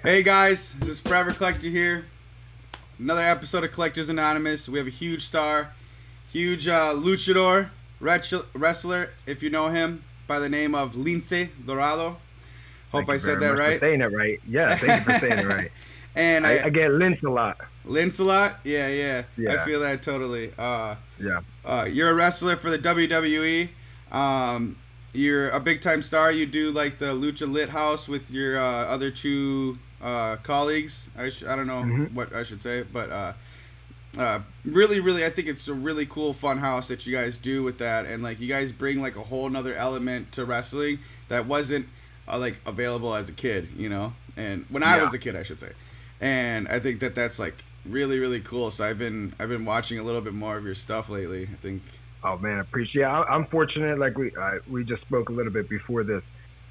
Hey guys, this is Forever Collector here. Another episode of Collectors Anonymous. We have a huge star, huge luchador, wrestler, if you know him, by the name of Lince Dorado. Hope I said that right. Saying it right. Yeah, thank you for saying it right. And I get Lince a lot. Lince a lot? Yeah. I feel that totally. You're a wrestler for the WWE. You're a big time star. You do like the Lucha Lit House with your other two colleagues. I don't know what I should say, but really, I think it's a really cool, fun house that you guys do with that, and like you guys bring like a whole nother element to wrestling that wasn't like available as a kid, you know, and when I was a kid, I should say, and I think that that's like really cool. So I've been watching a little bit more of your stuff lately. I think. Oh man, appreciate it. I'm fortunate. Like we just spoke a little bit before this,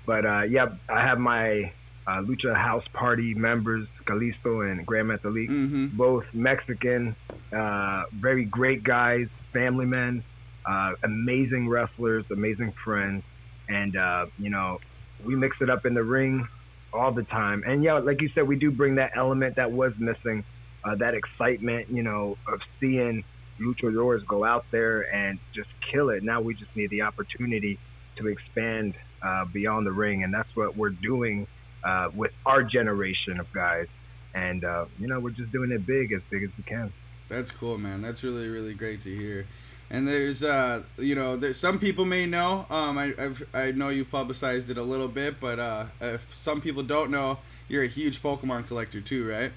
but I have my Lucha House Party members, Calisto and Grand Metalik, both Mexican, very great guys, family men, amazing wrestlers, amazing friends, and we mix it up in the ring all the time. And like you said, we do bring that element that was missing, that excitement, of seeing luchadors go out there and just kill it. Now we just need the opportunity to expand beyond the ring, and that's what we're doing with our generation of guys. And we're just doing it big as we can. That's cool, man. That's really great to hear. And there's there's some people may know, I know you publicized it a little bit, but if some people don't know, you're a huge Pokemon collector too, right?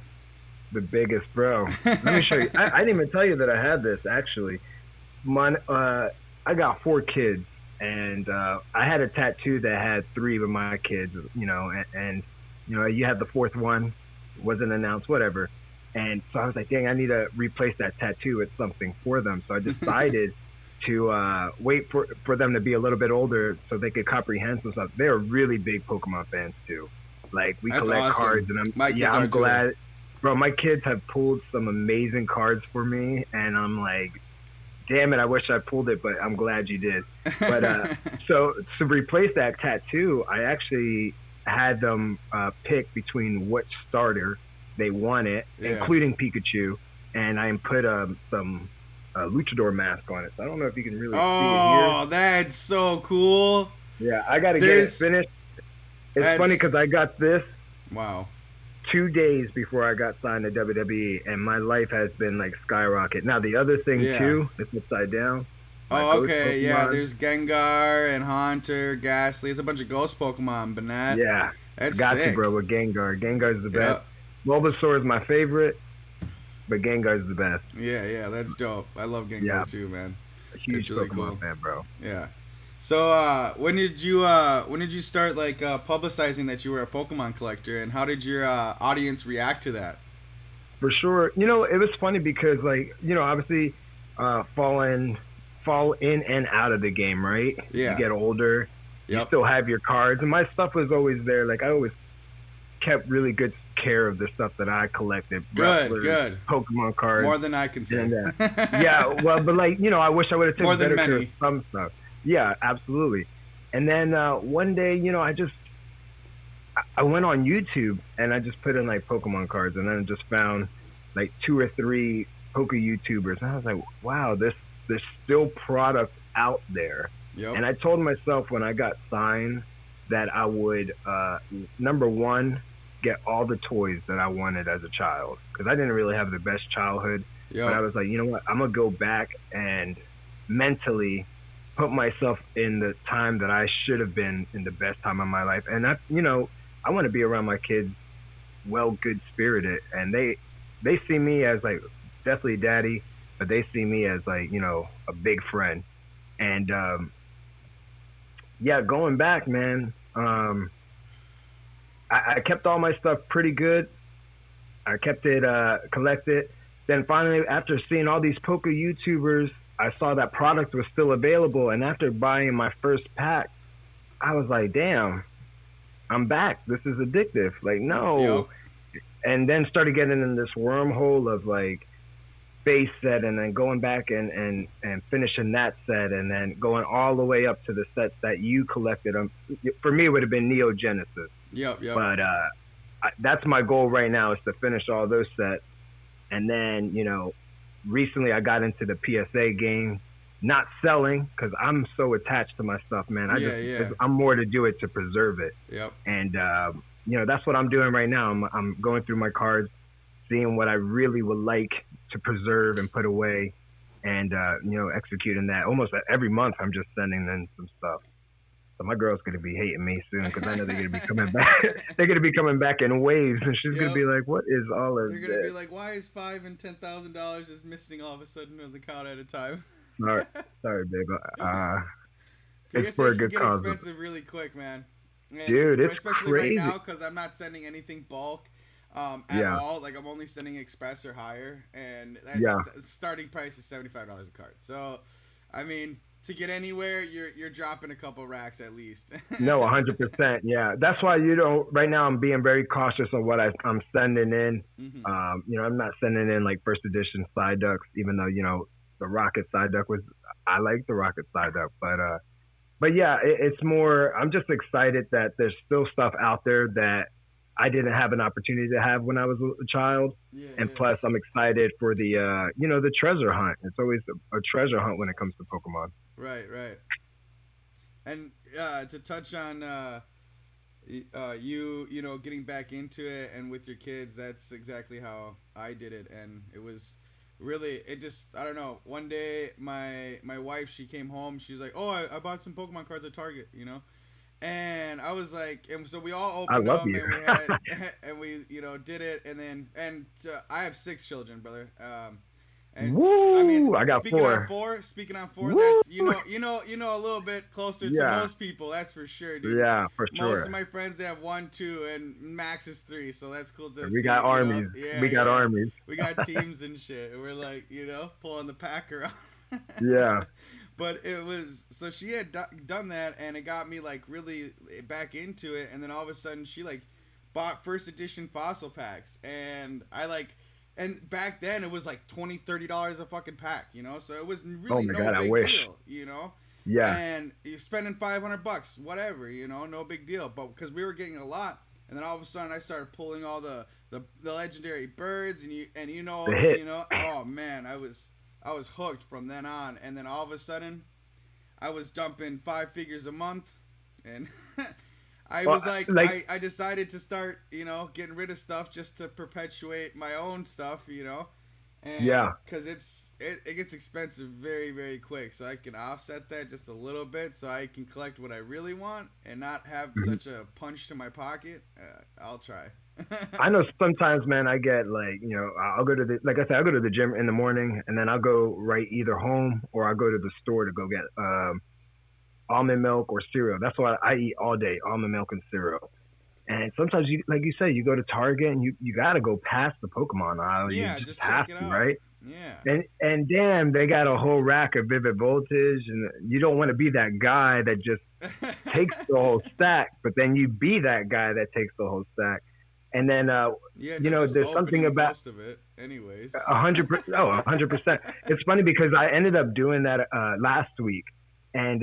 The biggest, bro. Let me show you. I didn't even tell you that I had this, actually. I got 4 kids, and I had a tattoo that had 3 of my kids, and you had the 4th one, wasn't announced, whatever. And so I was like, dang, I need to replace that tattoo with something for them. So I decided to wait for them to be a little bit older so they could comprehend some stuff. They're really big Pokemon fans, too. Like, we collect awesome. Cards, and I'm glad. Too. Bro, my kids have pulled some amazing cards for me, and I'm like, damn it, I wish I pulled it, but I'm glad you did. But so to replace that tattoo, I actually had them pick between which starter they wanted, including Pikachu, and I put some luchador mask on it. So I don't know if you can really see it here. Oh, that's so cool. Yeah, I got to get it finished. It's funny because I got this. Wow. 2 days before I got signed to WWE, and my life has been like skyrocket. Now the other thing too, it's upside down. Oh, okay, yeah. There's Gengar and Haunter, Ghastly. There's a bunch of ghost Pokemon, but not. Yeah, that's got sick. You, bro. With Gengar, Gengar's the best. Bulbasaur is my favorite, but Gengar's the best. Yeah, that's dope. I love Gengar too, man. A huge really Pokemon fan, bro. Yeah. So when did you start like publicizing that you were a Pokemon collector, and how did your audience react to that? For sure, it was funny because obviously fall in and out of the game, right? Yeah. You get older, you still have your cards, and my stuff was always there. Like I always kept really good care of the stuff that I collected. Good. Pokemon cards. More than I can say. And, but I wish I would have taken better care of some stuff. Yeah, absolutely. And then one day, I went on YouTube and I just put in like Pokemon cards, and then I just found like 2 or 3 Poke YouTubers, and I was like, wow, there's still product out there. Yep. And I told myself when I got signed that I would, number one, get all the toys that I wanted as a child, because I didn't really have the best childhood. Yep. But I was like, you know what, I'm gonna go back and mentally put myself in the time that I should have been in the best time of my life. And I want to be around my kids, good spirited, and they see me as like definitely daddy, but they see me as like, a big friend. And going back, man, I kept all my stuff pretty good. I kept it collected. Then finally, after seeing all these Poke YouTubers, I saw that product was still available, and after buying my first pack, I was like, damn, I'm back. This is addictive. Like, no. Yep. And then started getting in this wormhole of like base set, and then going back and finishing that set, and then going all the way up to the sets that you collected. For me, it would have been Neo Genesis. Yep. But that's my goal right now, is to finish all those sets. And then, recently I got into the PSA game, not selling, because I'm so attached to my stuff, man. I'm more to do it to preserve it. Yep. And that's what I'm doing right now. I'm going through my cards, seeing what I really would like to preserve and put away, and executing that. Almost every month I'm just sending in some stuff. So my girl's gonna be hating me soon, because I know they're gonna be coming back. They're gonna be coming back in waves, and she's gonna be like, "What is all of this?" They're gonna be like, "Why is $5,000 and $10,000 just missing all of a sudden on the count at a time?" Sorry, babe. It's for a good cause. It get expensive really quick, man. And dude, it's especially crazy. right now, because I'm not sending anything bulk at all. Like, I'm only sending express or higher, and the starting price is $75 a card. So, I mean, to get anywhere, you're dropping a couple racks at least. No, 100%. Yeah, that's why right now I'm being very cautious on what I'm sending in. Mm-hmm. I'm not sending in like first edition side ducks, even though the Rocket side duck I like the Rocket side duck, but yeah, it's more. I'm just excited that there's still stuff out there that I didn't have an opportunity to have when I was a child. Plus, I'm excited for the the treasure hunt. It's always a treasure hunt when it comes to Pokemon. Right. And to touch on you getting back into it and with your kids, that's exactly how I did it, and it was really, I don't know. One day, my wife, she came home. She's like, "Oh, I bought some Pokemon cards at Target, And I was like, and so we all opened up, and we had, and we, did it, and I have 6 children, brother. And woo! I mean, I got speaking 4. Speaking on 4, Woo! that's a little bit closer to most people. That's for sure, dude. Yeah, for sure. Most of my friends, they have 1, 2, and max is 3. So that's cool to see. We got armies. We got armies. We got teams and shit. And we're like, pulling the pack around. Yeah. But it was, so she had done that, and it got me like really back into it. And then all of a sudden, she like bought first edition fossil packs, and and back then it was like $20-$30 a fucking pack, so it was really big deal, Yeah. And you're spending $500, whatever, no big deal. But because we were getting a lot, and then all of a sudden I started pulling all the legendary birds, and oh man, I was hooked from then on. And then all of a sudden, I was dumping 5 figures a month, and I decided to start, getting rid of stuff just to perpetuate my own stuff, And because it gets expensive very, very quick, so I can offset that just a little bit, so I can collect what I really want and not have such a punch to my pocket. I'll try. I know sometimes, man, I get like, I'll go to like I said, I'll go to the gym in the morning, and then I'll go right either home or I'll go to the store to go get almond milk or cereal. That's what I eat all day, almond milk and cereal. And sometimes, like you said, you go to Target and you got to go past the Pokemon aisle. Yeah, you just have check it to, out. right? Yeah. And damn, they got a whole rack of Vivid Voltage, and you don't want to be that guy that just takes the whole stack, but then you be that guy that takes the whole stack. And then, there's something about most of it, anyways. 100%. 100%. It's funny because I ended up doing that last week, and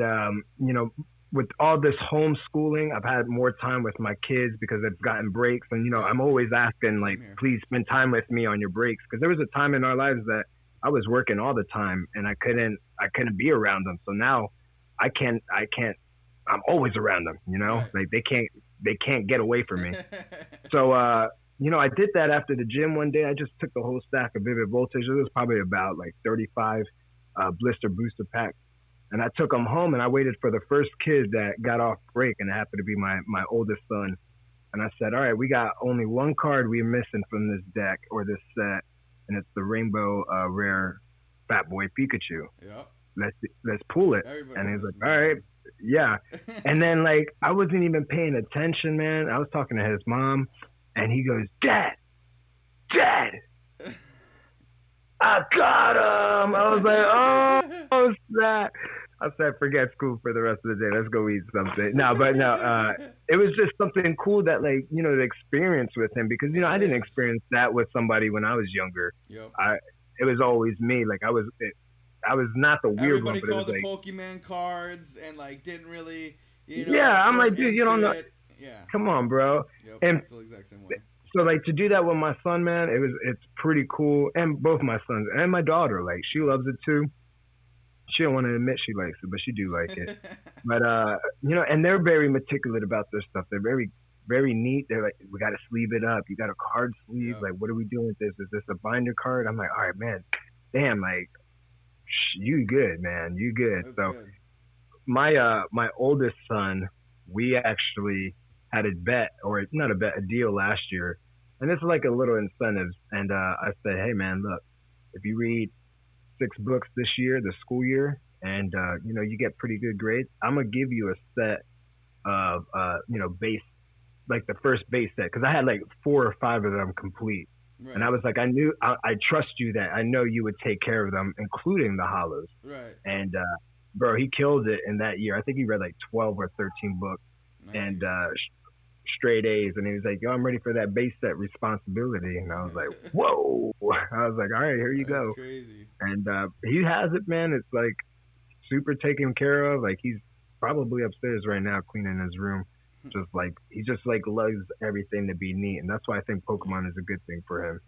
with all this homeschooling, I've had more time with my kids because I've gotten breaks, and I'm always asking like, please spend time with me on your breaks, because there was a time in our lives that I was working all the time and I couldn't be around them. So now I can't. I'm always around them. Right. Like they can't get away from me. So, I did that after the gym one day. I just took the whole stack of Vivid Voltage. It was probably about like 35 blister booster packs. And I took them home, and I waited for the first kid that got off break, and it happened to be my oldest son. And I said, all right, we got only one card we're missing from this deck or this set, and it's the Rainbow Rare Fat Boy Pikachu. Yeah. Let's pull it. Everybody's and he's like, all right. Yeah. And then, like, I wasn't even paying attention, man. I was talking to his mom, and he goes, Dad, I got him. I was like, oh, snap. I said, forget school for the rest of the day. Let's go eat something. It was just something cool that, like, the experience with him, because, I didn't experience that with somebody when I was younger. Yep. It was always me. Like, I was not the weird Everybody one. Everybody called the like, Pokemon cards and, like, didn't really, Yeah, I'm like, dude, you don't know. It. Yeah. Come on, bro. Yep. And I feel the exact same way. so like to do that with my son, man, it's pretty cool. And both my sons and my daughter, like she loves it too. She don't want to admit she likes it, but she do like it. But you know, and they're very meticulous about their stuff. They're very neat. They're like, we got to sleeve it up. You got a card sleeve. Like, what are we doing with this? Is this a binder card? I'm like, all right, man. Damn, like, you good, man. You good. That's so good. my oldest son, we actually had a bet, or not a bet, a deal last year. And this is like a little incentives. And I said, hey, man, look, if you read 6 books this year, the school year, and you know, you get pretty good grades, I'm gonna give you a set of you know, base, like the first base set, because I had like 4 or 5 of them complete. Right. And I was like, I trust you that I know you would take care of them, including the hollows. Right. And bro, he killed it in that year. I think he read like 12 or 13 books. Nice. And straight A's. And he was like, yo, I'm ready for that base set responsibility. And I was like, whoa. I was like, all right, here you go. That's crazy. And he has it, man. It's like super taken care of. Like he's probably upstairs right now cleaning his room. Just like he just like loves everything to be neat, and that's why I think Pokemon is a good thing for him.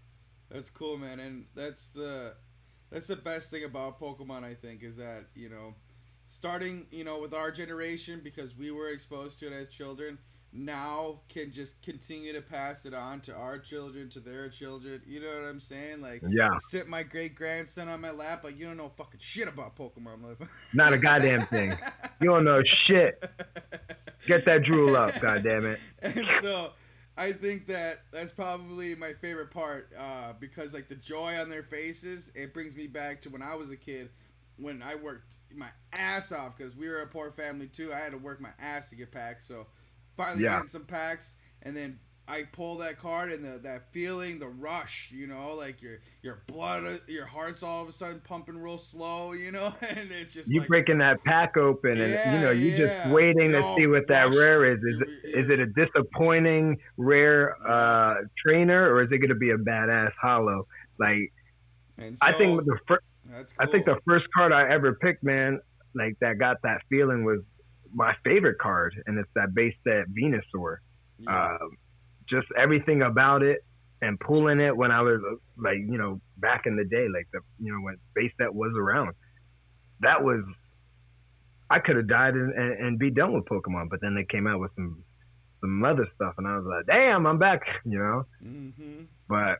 That's cool, man, and that's the best thing about Pokemon, I think, is that, you know, starting, you know, with our generation, because we were exposed to it as children, now can just continue to pass it on to our children, to their children. You know what I'm saying? Like, sit my great grandson on my lap, like, you don't know fucking shit about Pokemon. Not a goddamn thing. You don't know shit. Get that drool up, goddammit. And so I think that's probably my favorite part, because like the joy on their faces, it brings me back to when I was a kid, when I worked my ass off, because we were a poor family too. I had to work my ass to get packs. So finally getting some packs, and then I pull that card, and that feeling, the rush, you know, like your blood, your heart's all of a sudden pumping real slow, you know, and it's just you like, breaking that pack open, and you know, you just waiting to see what that rare is. Is it a disappointing rare trainer, or is it going to be a badass hollow? Like, and so, I think I think the first card I ever picked, man, like that got that feeling was my favorite card, and it's that base set Venusaur. Yeah. Just everything about it, and pulling it when I was like, you know, back in the day, like when base set was around, that was, I could have died and be done with Pokemon, but then they came out with some other stuff, and I was like, damn, I'm back, you know. Mm-hmm. But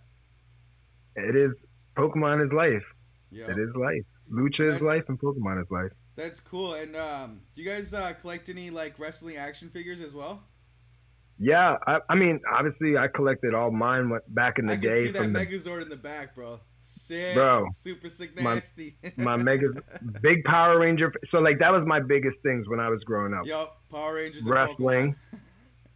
Pokemon is life. Yep. It is life. Lucha is life, and Pokemon is life. That's cool. And do you guys collect any like wrestling action figures as well? Yeah, I mean, obviously, I collected all mine back in the day. I can see that Megazord in the back, bro. Sick, bro. Super sick, nasty. My big Power Ranger. So, like, that was my biggest things when I was growing up. Yup, Power Rangers, wrestling,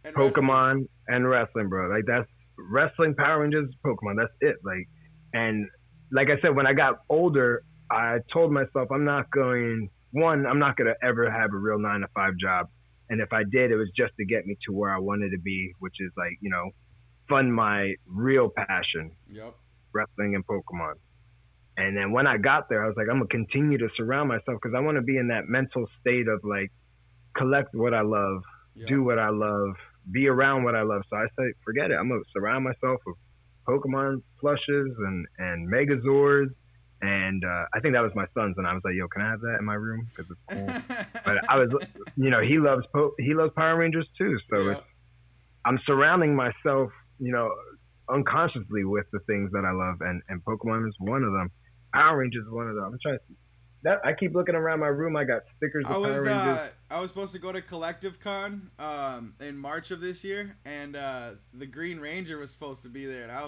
and Pokemon, and wrestling, bro. Like, that's wrestling, Power Rangers, Pokemon. That's it. Like, and like I said, when I got older, I told myself I'm not going to ever have a real 9-to-5 job. And if I did, it was just to get me to where I wanted to be, which is like, you know, fund my real passion, wrestling and Pokemon. And then when I got there, I was like, I'm going to continue to surround myself, because I want to be in that mental state of like, collect what I love, do what I love, be around what I love. So I said, forget it. I'm going to surround myself with Pokemon plushes and Megazords. And I think that was my son's, and I was like, "Yo, can I have that in my room? Because it's cool." But I was, you know, he loves Power Rangers too, so I'm surrounding myself, you know, unconsciously with the things that I love, and Pokemon is one of them. Power Rangers is one of them. I'm trying to. I keep looking around my room. I got stickers of Power Rangers. I was supposed to go to Collective Con in March of this year, and the Green Ranger was supposed to be there, and I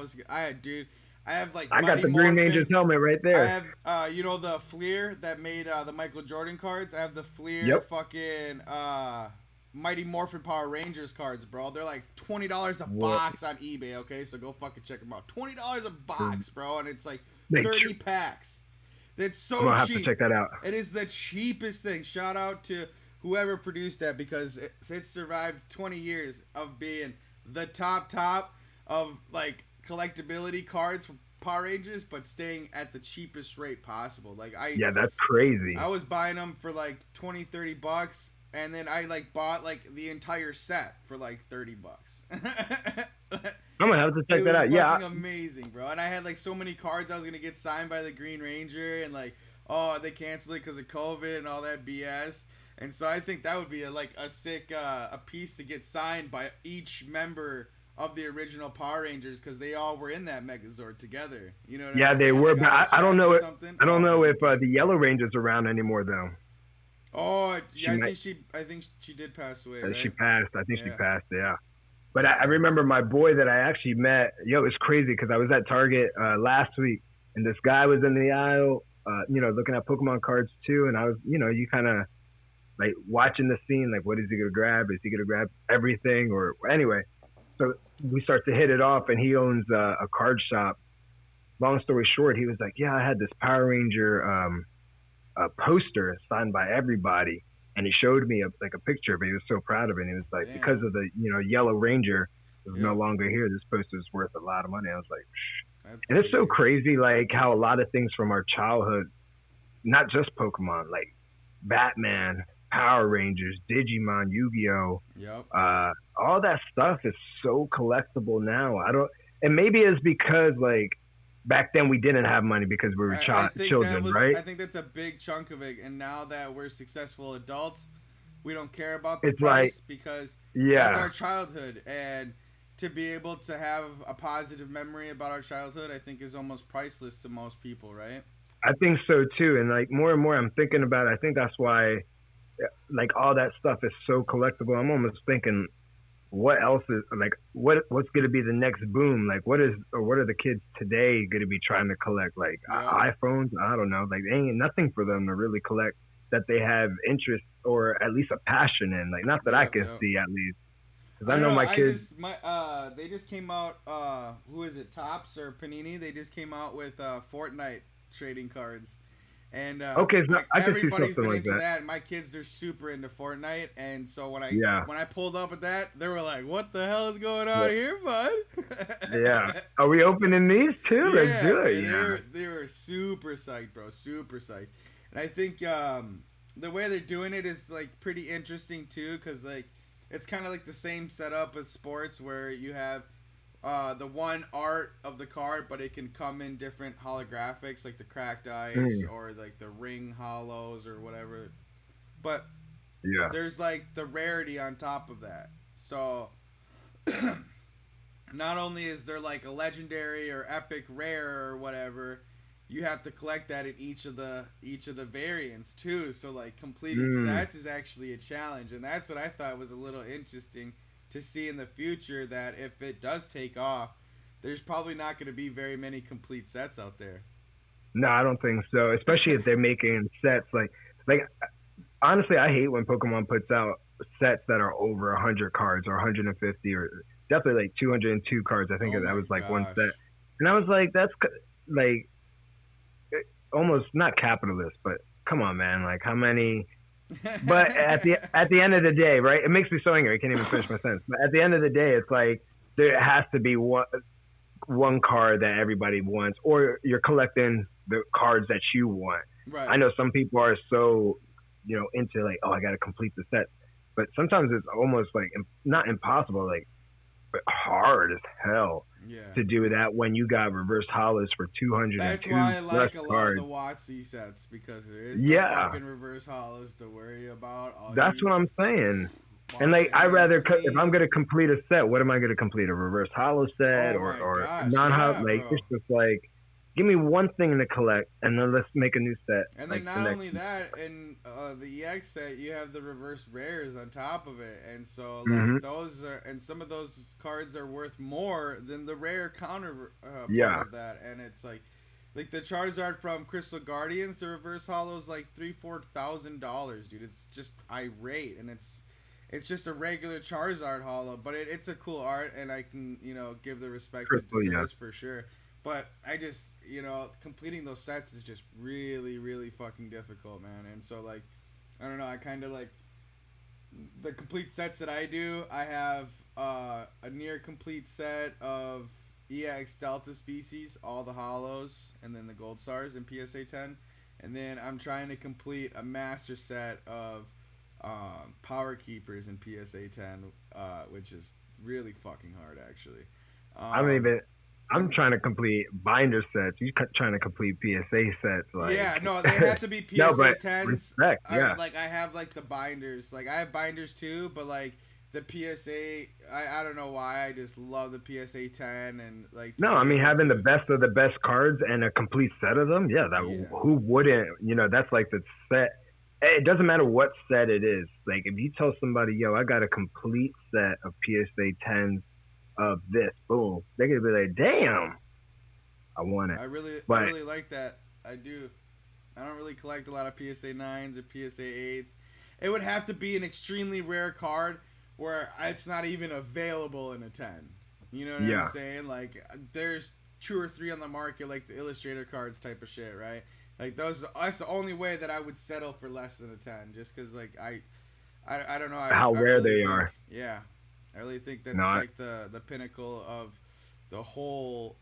have like. I got the Green Ranger's helmet right there. I have, you know, the Fleer that made the Michael Jordan cards. I have the Fleer fucking Mighty Morphin Power Rangers cards, bro. They're like $20 a box on eBay. Okay, so go fucking check them out. $20 a box, bro, and it's like 30 packs. That's so cheap. I'm gonna have to check that out. It is the cheapest thing. Shout out to whoever produced that, because it survived 20 years of being the top of like collectability cards for Power Rangers, but staying at the cheapest rate possible. Like that's crazy. I was buying them for like $20-$30, and then I like bought like the entire set for like $30. I'm gonna have to check that out. Yeah, fucking amazing, bro. And I had like so many cards I was gonna get signed by the Green Ranger, and like, oh, they canceled it because of COVID and all that BS. And so I think that would be a sick a piece to get signed by each member of the original Power Rangers, because they all were in that Megazord together. You know what I'm saying? They were, but I don't know. I don't know if the insane. Yellow Ranger's around anymore though. Oh, yeah, I think she did pass away. Right? She passed. I think she passed. Yeah. But I remember my boy that I actually met. Yo, it's crazy because I was at Target last week, and this guy was in the aisle, looking at Pokemon cards too. And I was, you kind of like watching the scene, like, what is he gonna grab? Is he gonna grab everything? Or anyway, so we start to hit it off, and he owns a card shop. Long story short, he was like, "Yeah, I had this Power Ranger a poster signed by everybody." And he showed me a picture, but he was so proud of it. And he was like, damn, because of the, Yellow Ranger is no longer here, this poster is worth a lot of money. I was like, and it's so crazy, like how a lot of things from our childhood, not just Pokemon, like Batman, Power Rangers, Digimon, Yu-Gi-Oh, all that stuff is so collectible now. And maybe it's because like back then we didn't have money because we were children, right? I think that's a big chunk of it. And now that we're successful adults, we don't care about the price because that's our childhood. And to be able to have a positive memory about our childhood, I think is almost priceless to most people, right? I think so too. And like more and more I'm thinking about it. I think that's why like all that stuff is so collectible. I'm almost thinking, what else is like what's going to be the next boom? Like what are the kids today going to be trying to collect? Like iPhones? I don't know. Like ain't nothing for them to really collect that they have interest or at least a passion in. Like not that I can see at least. Because I know my kids. They just came out. Who is it? Topps or Panini? They just came out with Fortnite trading cards. And okay, so everybody's been into that. And my kids are super into Fortnite, and so when I pulled up at that, they were like, "What the hell is going on here, bud?" Are we opening these too? Let's do it. They were super psyched, bro. Super psyched. And I think the way they're doing it is like pretty interesting too, because like it's kind of like the same setup with sports where you have the one art of the card, but it can come in different holographics, like the cracked ice or like the ring hollows or whatever. But there's like the rarity on top of that. So not only is there like a legendary or epic rare or whatever, you have to collect that in each of the variants too. So like completing sets is actually a challenge, and that's what I thought was a little interesting to see in the future, that if it does take off, there's probably not going to be very many complete sets out there. No, I don't think so. Especially if they're making sets like honestly, I hate when Pokemon puts out sets that are over 100 cards or 150 or definitely like 202 cards. I think that was like one set, and I was like, that's like almost not capitalist, but come on, man, like how many? But at the end of the day, right? It makes me so angry. I can't even finish my sentence. But at the end of the day, it's like there has to be one card that everybody wants, or you're collecting the cards that you want. Right. I know some people are so, into like, oh, I got to complete the set. But sometimes it's almost like not impossible, like, but hard as hell to do that when you got reverse hollows for 202. That's why I like a lot of the WotC sets, because there is no fucking reverse hollows to worry about. That's what I'm saying. And like, I rather if I'm gonna complete a set, what am I gonna complete? A reverse hollow set or non-hollow? Like it's just like, give me one thing to collect, and then let's make a new set. And then not only that, in the EX set, you have the reverse rares on top of it, and so like those are, and some of those cards are worth more than the rare counter part of that. And it's like the Charizard from Crystal Guardians, the reverse hollow is like $3,000-$4,000, dude. It's just irate, and it's just a regular Charizard hollow, but it's a cool art, and I can give the respect it deserves for sure. But I just, completing those sets is just really, really fucking difficult, man. And so, like, I don't know, I kind of like the complete sets that I do. I have a near complete set of EX Delta species, all the hollows, and then the gold stars in PSA 10. And then I'm trying to complete a master set of power keepers in PSA 10, which is really fucking hard actually. I'm trying to complete binder sets. You trying to complete PSA sets, like yeah, no, they have to be PSA no, but 10s. Respect, yeah. Like I have like the binders, like I have binders too, but like the PSA, I don't know why, I just love the PSA 10 and like. No, I mean having the best of the best cards and a complete set of them, yeah. Who wouldn't? You know, that's like the set. It doesn't matter what set it is. Like if you tell somebody, yo, I got a complete set of PSA 10s of this, boom, they're gonna be like, damn, I want it. I really like that. I do. I don't really collect a lot of PSA 9s or PSA 8s. It would have to be an extremely rare card where it's not even available in a 10. You know what I'm saying? Like there's 2 or 3 on the market, like the illustrator cards type of shit, right? Like that's the only way that I would settle for less than a 10, just because like I don't know how rare they are. Yeah, I really think that's like the pinnacle of the whole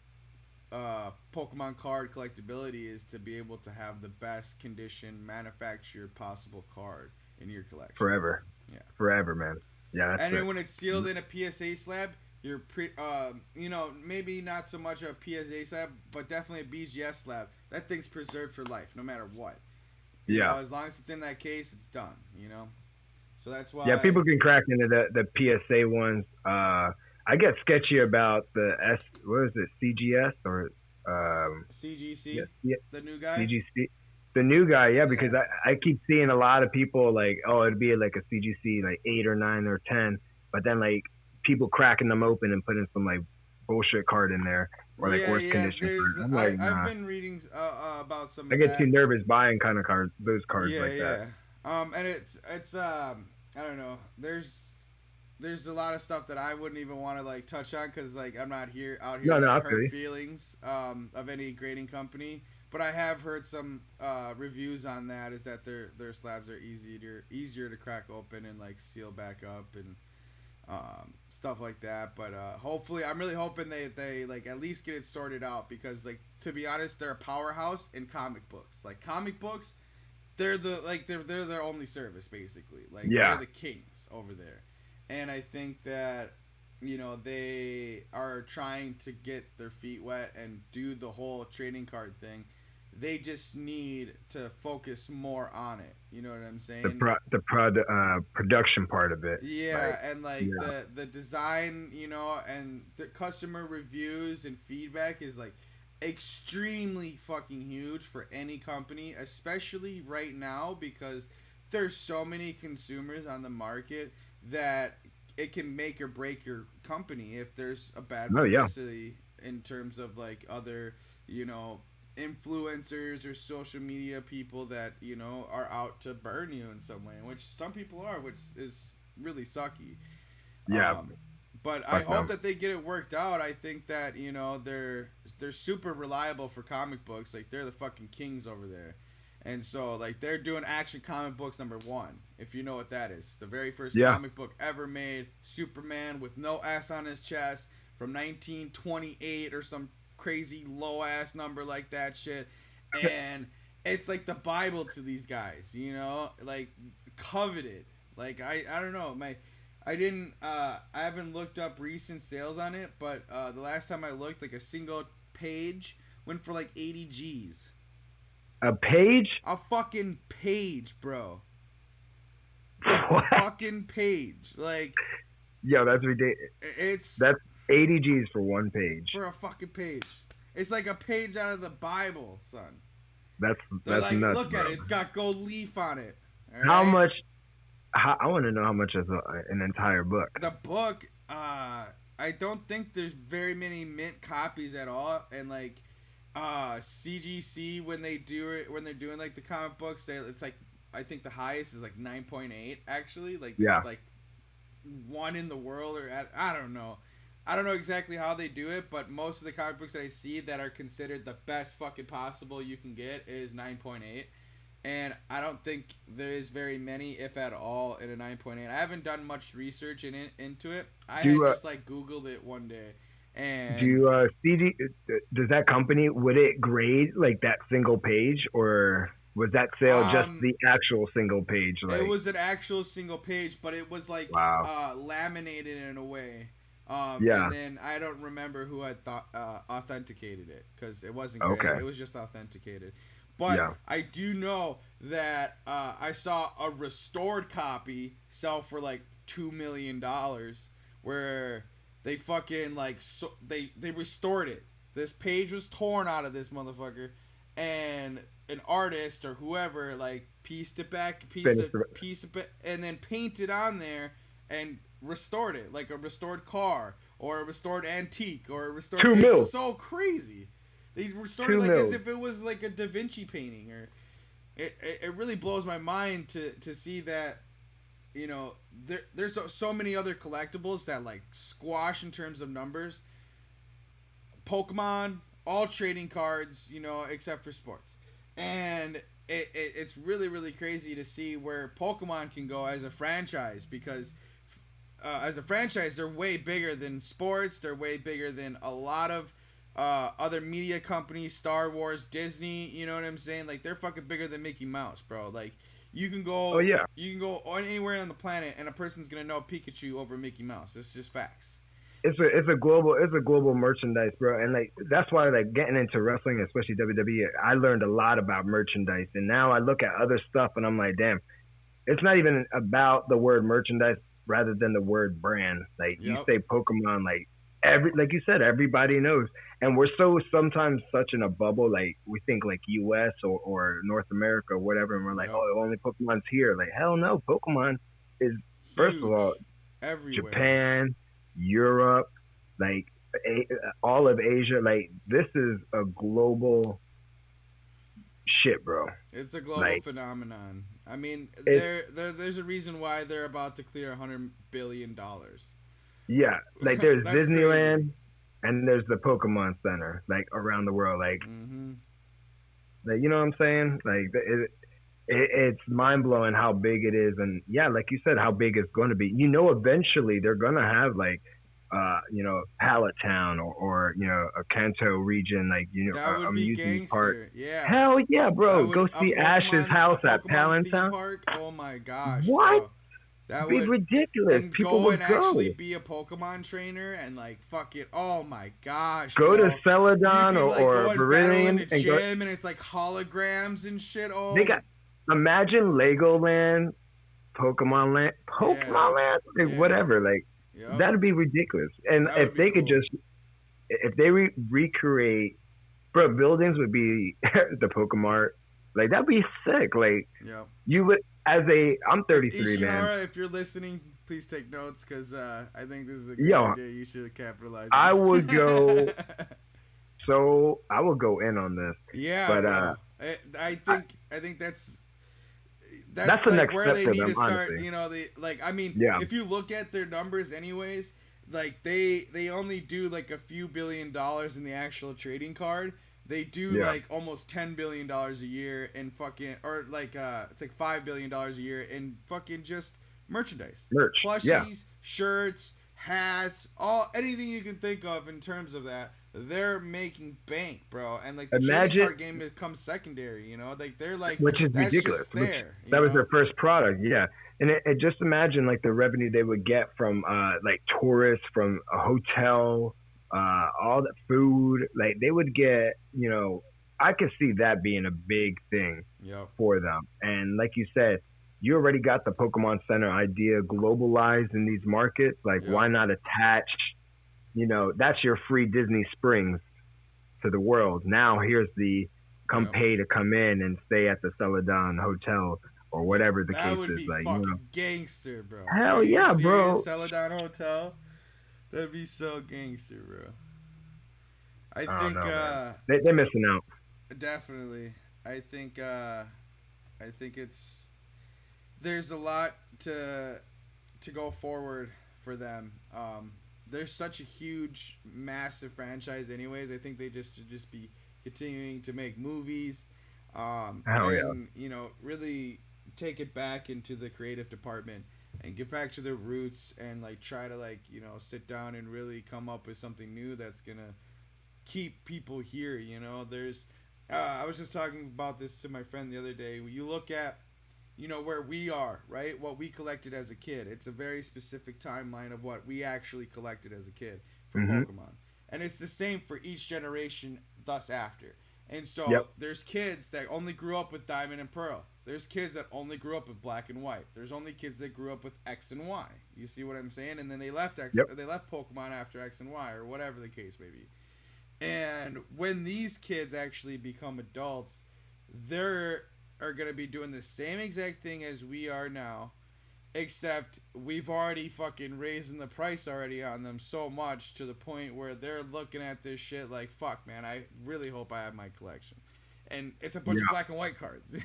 Pokemon card collectability, is to be able to have the best condition manufactured possible card in your collection. Forever, man. Yeah, and then when it's sealed in a PSA slab, you're maybe not so much a PSA slab, but definitely a BGS slab. That thing's preserved for life, no matter what. You know, as long as it's in that case, it's done. You know, so that's why. Yeah, people can crack into the PSA ones. I get sketchy about the what is it, CGS or CGC? Yeah, the new guy. CGC. The new guy, yeah, because I keep seeing a lot of people like, oh, it'd be like a CGC like 8 or 9 or 10, but then like people cracking them open and putting some like bullshit card in there or like worst condition. I've been reading about some. I get too nervous buying kind of cards, those cards like that. And it's I don't know. There's a lot of stuff that I wouldn't even want to like touch on because like I'm not out here to hurt feelings of any grading company. But I have heard some reviews on that, is that their slabs are easier to crack open and like seal back up and stuff like that. But hopefully, I'm really hoping they like at least get it sorted out, because like, to be honest, they're a powerhouse in comic books. Like comic books, they're their only service basically. Like they're the kings over there, and I think that, you know, they are trying to get their feet wet and do the whole trading card thing. They just need to focus more on it. You know what I'm saying? The production part of it. Yeah, and like the design, you know, and the customer reviews and feedback is like extremely fucking huge for any company, especially right now, because there's so many consumers on the market that it can make or break your company if there's a bad publicity in terms of like other, you know, influencers or social media people that, you know, are out to burn you in some way, which some people are, which is really sucky. But I hope that they get it worked out. I think that, you know, they're super reliable for comic books. Like they're the fucking kings over there. And so, like, they're doing Action Comic Books #1, if you know what that is. The very first comic book ever made, Superman with no S on his chest, from 1928 or some crazy low-ass number like that shit. And it's like the Bible to these guys, you know? Like, coveted. Like, I don't know. I haven't looked up recent sales on it, but the last time I looked, like, a single page went for, like, 80 G's. A page? A fucking page, bro. A fucking page. Like, yo, that's ridiculous. That's 80 G's for one page. For a fucking page. It's like a page out of the Bible, son. That's like, nuts. Look at it. It's got gold leaf on it. Right? How much? I want to know how much is an entire book. The book, I don't think there's very many mint copies at all, and like. CGC when they're doing like the comic books, it's like, I think the highest is like 9.8 actually, like it's like one in the world, or I don't know exactly how they do it, but most of the comic books that I see that are considered the best fucking possible you can get is 9.8, and I don't think there is very many, if at all, in a 9.8. I haven't done much research into it. I just like Googled it one day. And does that company, would it grade like that single page, or Was that sale just the actual single page? It was an actual single page, but it was like laminated in a way. And then I don't remember who had authenticated it because it wasn't great. Okay. It was just authenticated. But I do know that I saw a restored copy sell for like $2 million, where they fucking they restored it. This page was torn out of this motherfucker, and an artist or whoever like pieced it back, and then painted on there and restored it like a restored car or a restored antique or a restored. $2 million. It's so crazy. They restored it like as if it was like a Da Vinci painting, or it really blows my mind to see that, you know, there's so many other collectibles that like squash in terms of numbers. Pokemon, all trading cards, you know, except for sports. And it's really, really crazy to see where Pokemon can go as a franchise, because as a franchise, they're way bigger than sports. They're way bigger than a lot of other media companies, Star Wars, Disney, you know what I'm saying? Like, they're fucking bigger than Mickey Mouse, bro. Like, you can go you can go anywhere on the planet and a person's going to know Pikachu over Mickey Mouse. It's just facts. It's a global merchandise, bro, and like that's why like getting into wrestling, especially WWE, I learned a lot about merchandise, and now I look at other stuff and I'm like, damn, it's not even about the word merchandise rather than the word brand. Like you say Pokemon, like you said, everybody knows, and we're sometimes such in a bubble, like we think like U.S. or North America or whatever, and we're like, oh, only Pokemon's here. Like hell no, Pokemon is first of all everywhere. Japan, Europe, like all of Asia. Like this is a global shit, bro. It's a global phenomenon. I mean, there's a reason why they're about to clear $100 billion. Yeah, like there's Disneyland, crazy. And there's the Pokemon Center, like around the world, like, like you know what I'm saying? Like it's mind blowing how big it is, and yeah, like you said, how big it's going to be. You know, eventually they're going to have like, you know, Pallet Town or you know, a Kanto region, like you know, that would be gangster. Park. Yeah. Hell yeah, bro. Go see Ash's house at Pallet Town. Park. Oh my gosh. What? Bro. That would be ridiculous. And people go would and actually be a Pokemon trainer and like fuck it. Oh my gosh. Go bro. to Celadon or Viridian and gym, and it's like holograms and shit. Oh. They got. Imagine Legoland, Pokemon Land, like whatever. Like that'd be ridiculous. And if they could just, if they recreate, bro, buildings would be the Pokemon. Like that'd be sick. Like you would. I'm 33, Ishihara, man. If you're listening, please take notes, because I think this is a good idea. You should capitalize on. I would go. So I will go in on this. Yeah, but I think that's the like next where step they for need them, to start. honestly. You know, if you look at their numbers, anyways, like they only do like a few $1 billion in the actual trading card. They do like almost $10 billion a year in fucking, or like it's like $5 billion a year in fucking just merch, plushies, shirts, hats, anything you can think of in terms of that. They're making bank, bro, and like the trading card game becomes secondary. You know, like they're like, which is ridiculous. That was their first product, and just imagine like the revenue they would get from like tourists, from a hotel. All the food, like they would get, you know, I could see that being a big thing for them. And like you said, you already got the Pokemon Center idea globalized in these markets. Like, why not attach, you know, that's your free Disney Springs to the world. Now here's the pay to come in and stay at the Celadon Hotel or whatever the case is. Like, fucking, you know, gangster, bro. Hell yeah, bro. Celadon Hotel. That'd be so gangster, bro. I think they're missing out. Definitely. I think it's there's a lot to go forward for them. They're such a huge, massive franchise anyways. I think they should just be continuing to make movies. You know, really take it back into the creative department and get back to their roots and like try to like, you know, sit down and really come up with something new that's gonna keep people here. You know, there's I was just talking about this to my friend the other day. You look at, where we are, right? What we collected as a kid. It's a very specific timeline of what we actually collected as a kid for Pokemon. And it's the same for each generation thus after. And so there's kids that only grew up with Diamond and Pearl. There's kids that only grew up with Black and White. There's only kids that grew up with X and Y. You see what I'm saying? And then they left they left Pokemon after X and Y, or whatever the case may be. And when these kids actually become adults, they're going to be doing the same exact thing as we are now, except we've already fucking raising the price already on them so much to the point where they're looking at this shit like, fuck, man, I really hope I have my collection. And it's a bunch of black and white cards.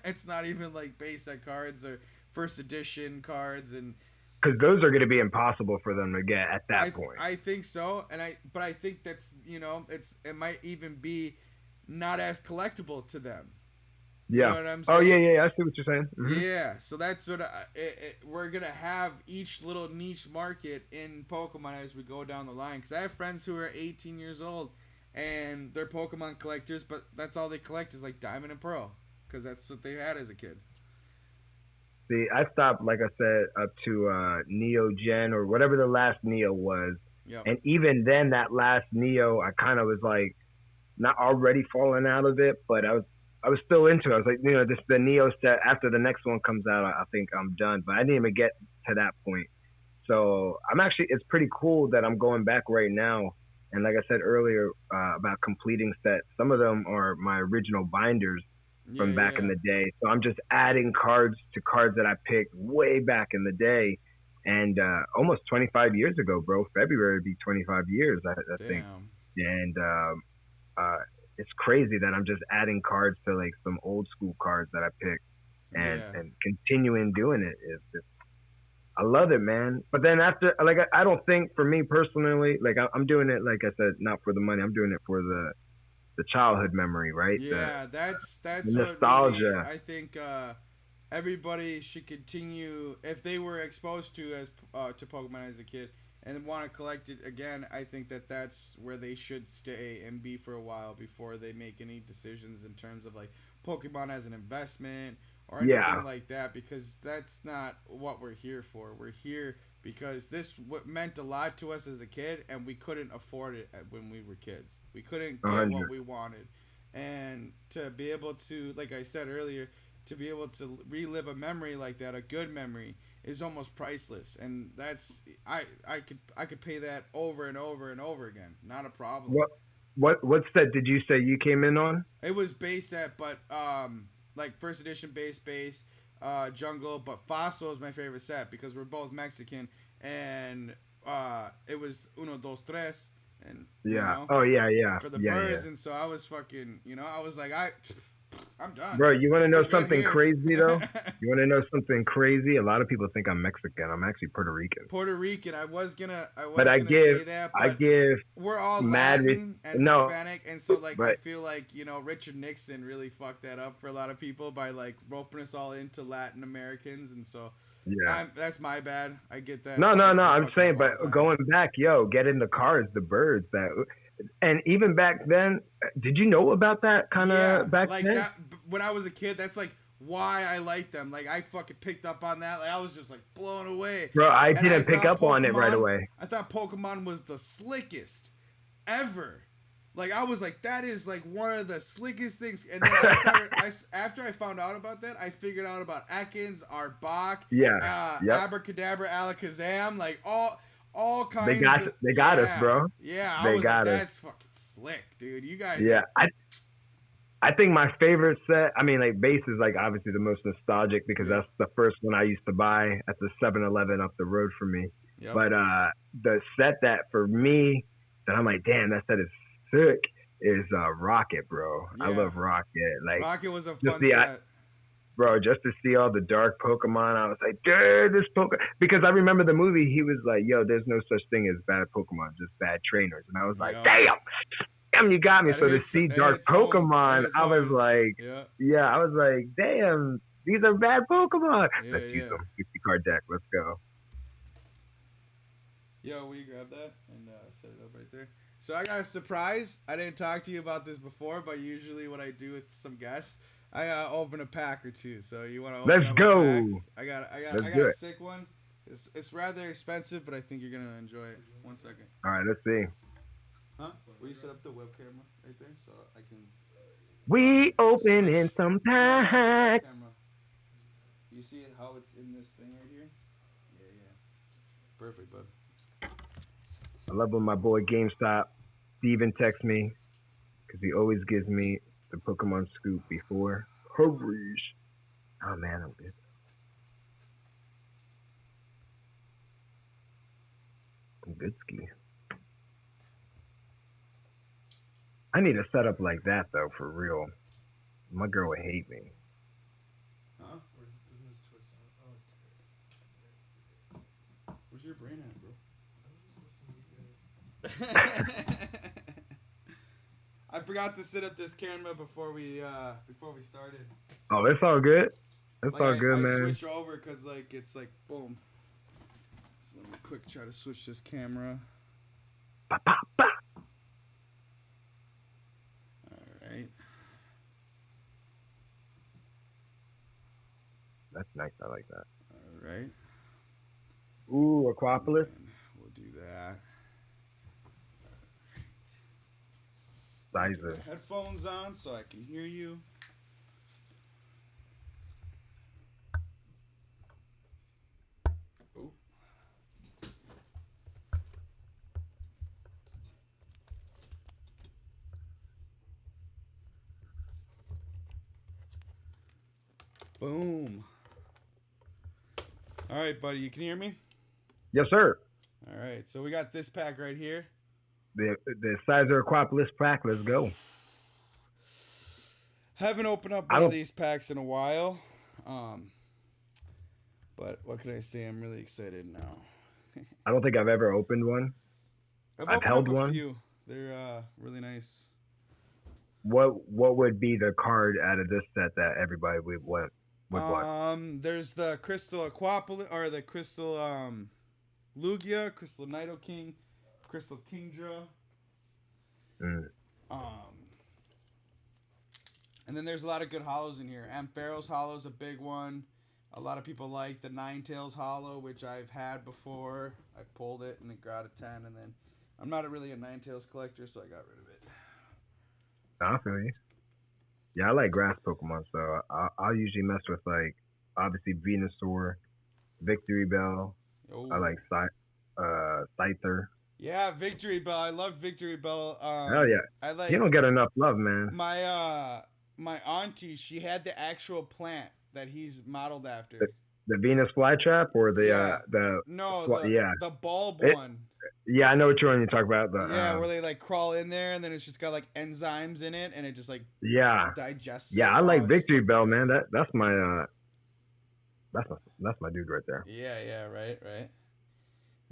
It's not even like base set cards or first edition cards, and because those are going to be impossible for them to get at that point. I think so, but I think that's it might even be not as collectible to them. Yeah. You know what I'm saying? Oh yeah, I see what you're saying. Mm-hmm. Yeah, so that's what we're gonna have each little niche market in Pokemon as we go down the line. Because I have friends who are 18 years old and they're Pokemon collectors, but that's all they collect is like Diamond and Pearl, because that's what they had as a kid. See, I stopped, like I said, up to Neo Gen or whatever the last Neo was. Yep. And even then, that last Neo, I kind of was like, not already falling out of it, but I was still into it. I was like, the Neo set, after the next one comes out, I think I'm done. But I didn't even get to that point. So it's pretty cool that I'm going back right now. And like I said earlier about completing sets, some of them are my original binders from back in the day. So I'm just adding cards to cards that I picked way back in the day. And almost 25 years ago, bro. February would be 25 years, I think. And it's crazy that I'm just adding cards to like some old school cards that I picked and continuing doing it. I love it, man. But then after, like, I don't think, for me personally, like, I'm doing it, like I said, not for the money. I'm doing it for the childhood memory, right? Yeah, that's the nostalgia. Really, I think everybody should continue, if they were exposed to Pokemon as a kid and want to collect it again. I think that's where they should stay and be for a while before they make any decisions in terms of like Pokemon as an investment or anything like that, because that's not what we're here for. We're here because this meant a lot to us as a kid, and we couldn't afford it when we were kids. We couldn't get what we wanted. And to be able to, like I said earlier, to be able to relive a memory like that, a good memory, is almost priceless. And that's I could pay that over and over and over again. Not a problem. What set did you say you came in on? It was base set, but like first edition base, jungle, but Fossil is my favorite set because we're both Mexican, and it was uno, dos, tres, and for the birds, and so I was fucking, I was like, I'm done. Bro, you want to know something crazy though? You want to know something crazy? A lot of people think I'm Mexican. I'm actually Puerto Rican. I was gonna give, say that, but I give. We're all Latin and Hispanic, and so like I feel like Richard Nixon really fucked that up for a lot of people by like roping us all into Latin Americans, and so that's my bad. I get that. No. I'm saying, but going back, getting the cards, the birds that. And even back then, did you know about that kind of back then? That, when I was a kid, that's like why I liked them. Like I fucking picked up on that. Like I was just like blown away. Bro, I didn't pick up on it right away. I thought Pokemon was the slickest ever. Like I was like, that is like one of the slickest things. And then after I found out about that, I figured out about Ekans, Arbok, Abracadabra, Alakazam, like all kinds. They got us, bro. Yeah, I was like, that's fucking slick, dude. You guys. Yeah, I think my favorite set. I mean, like base is like obviously the most nostalgic because that's the first one I used to buy at the 7-Eleven up the road from me. Yep. But the set that for me that I'm like, damn, that set is sick is Rocket, bro. Yeah. I love Rocket. Like Rocket was a fun set. Bro, just to see all the dark Pokemon, I was like, dude, this Pokemon. Because I remember the movie, he was like, yo, there's no such thing as bad Pokemon, just bad trainers. And I was like, damn, you got me. So to see dark Pokemon, I was like, I was like, damn, these are bad Pokemon. Let's use them. 50 card deck. Let's go. Yo, will you grab that and set it up right there? So I got a surprise. I didn't talk to you about this before, but usually what I do with some guests, I open a pack or two. So you want to open Let's up go. a pack? I got Do a it. sick one. It's rather expensive, but I think you're gonna enjoy it. 1 second. All right, let's see. Huh? Will you set up the web camera right there so I can? We open in some No, the web pack. camera. You see how it's in this thing right here? Yeah, yeah. Perfect, bud. I love when my boy GameStop Steven texts me because he always gives me the Pokemon scoop before. Hurries. Oh man, I'm good. I'm good ski. I need a setup like that though, for real. My girl would hate me. Huh? Isn't this twist on? Oh, Where's your brain at, bro? I'm just listening to you guys. I forgot to set up this camera before we started. Oh, it's all good. It's all good, I man. switch over because like it's like boom. So let me quick try to switch this camera. Ba, ba, ba. All right. That's nice. I like that. All right. Ooh, Aquapolis. And we'll do that. Sizer. Headphones on so I can hear you. Oh. Boom. All right, buddy. You can hear me? Yes, sir. All right. So we got this pack right here. The Sizer Aquapolis pack. Let's go. Haven't opened up one of these packs in a while. But what can I say? I'm really excited now. I don't think I've ever opened one. I've held one. Few. They're really nice. What would be the card out of this set that everybody would want? There's the Crystal Aquapolis, or the Crystal Lugia, Crystal Nido King, Crystal Kingdra. And then there's a lot of good hollows in here. Ampharos Hollow's a big one. A lot of people like the Ninetales Hollow, which I've had before. I pulled it and it got a 10, and then I'm not really a Ninetales collector, so I got rid of it. I feel you. Yeah, I like grass Pokemon, so I'll usually mess with, like, obviously Venusaur, Victory Bell. I like Scyther. Yeah, Victory Bell. I love Victory Bell. Hell yeah. You don't get enough love, man. My auntie, she had the actual plant that he's modeled after. The Venus flytrap or the bulb one. Yeah, I know what you're talking about. Where they like crawl in there and then it's just got like enzymes in it and it just like digests. Yeah, I like Victory Bell, man. That's my dude right there. Yeah, right.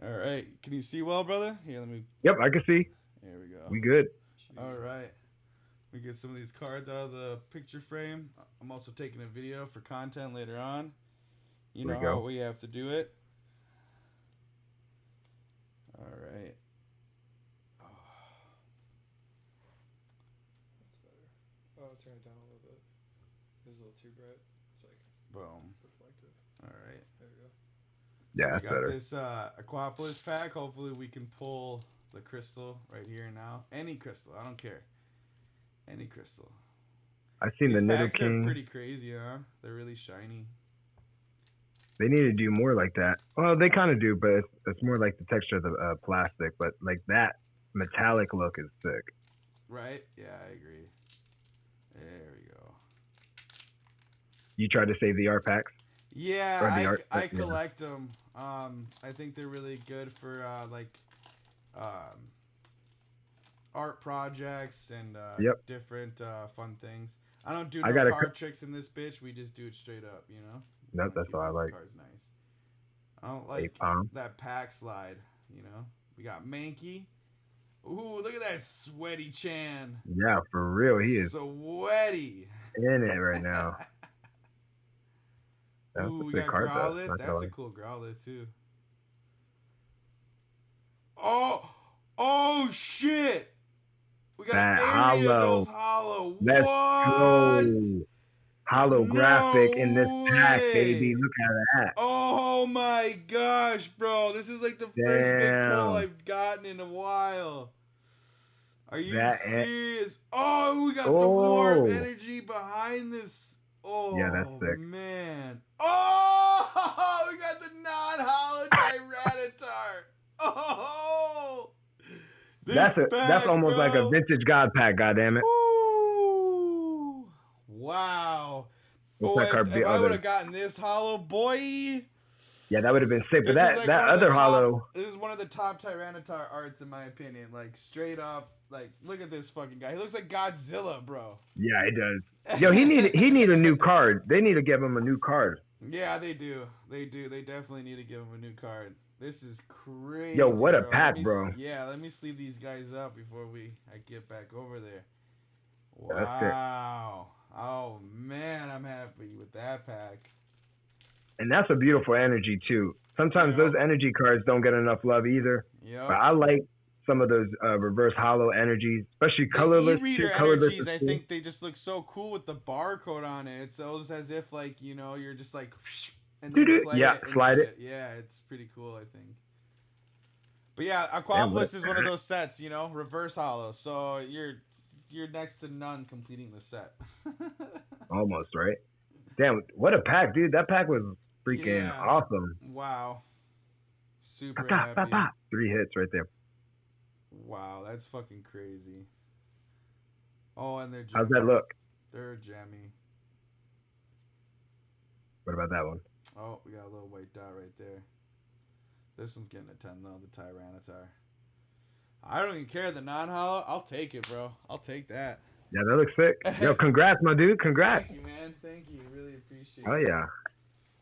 All right, can you see well, brother? Here, let me. Yep, I can see. There we go. We good. All right. We get some of these cards out of the picture frame. I'm also taking a video for content later on. You know how we have to do it. All right. Oh. That's better. Oh, I'll turn it down a little bit. It's a little too bright. It's like boom. Reflective. All right. There we go. Yeah, so we got this Aquapolis pack. Hopefully we can pull the crystal right here now. Any crystal. I don't care. Any crystal. I've seen the Nido King. Are pretty crazy, huh? They're really shiny. They need to do more like that. Well, they kind of do, but it's more like the texture of the plastic. But like that metallic look is sick. Right? Yeah, I agree. There we go. You try to save the art packs? Yeah, I collect them. I think they're really good for art projects and different fun things. I don't do no card tricks in this bitch. We just do it straight up, you know? That's all I like. Card's nice. I don't like that pack slide, you know? We got Mankey. Ooh, look at that sweaty Chan. Yeah, for real. He is sweaty. In it right now. Ooh, we got Growlithe. That's a cool Growlithe, too. Oh, shit. Gyarados Hollow. Let's What? go. Holographic in this pack, baby. Look at that. Oh my gosh, bro. This is like the first big pull I've gotten in a while. Are you serious? Oh, we got the warp energy behind this. Oh, yeah, that's sick. Man. Oh, we got the non-holo Tyranitar. Oh, that's almost like a vintage God pack. Goddammit. Ooh, wow. Oh, if I would have gotten this holo, boy. Yeah, that would have been sick. But that other holo. This is one of the top Tyranitar arts, in my opinion. Like, straight up. Like, look at this fucking guy. He looks like Godzilla, bro. Yeah, he does. Yo, he need a new card. They need to give him a new card. Yeah, they do. They do. They definitely need to give him a new card. This is crazy. Yo, what a pack, bro. Yeah, let me sleeve these guys up before I get back over there. Wow. Oh, man, I'm happy with that pack. And that's a beautiful energy, too. Sometimes those energy cards don't get enough love either. Yeah. But I like some of those reverse holo energies, especially colorless. E-reader energies, I think they just look so cool with the barcode on it. It's almost as if, like, you know, you're just like, and then play it and slide shit. Yeah, it's pretty cool, I think. But yeah, Aquapolis is one of those sets, you know, reverse holo. So you're next to none completing the set. Almost, right? Damn, what a pack, dude. That pack was freaking awesome. Wow. Super happy. 3 hits right there. Wow, that's fucking crazy. Oh, and they're jammy. How's that look? They're jammy. What about that one? Oh, we got a little white dot right there. This one's getting a 10 though, the Tyranitar. I don't even care the non-holo. I'll take it, bro. I'll take that. Yeah, that looks sick. Yo, congrats, my dude. Congrats. Thank you, man. Thank you. Really appreciate it. Oh, yeah.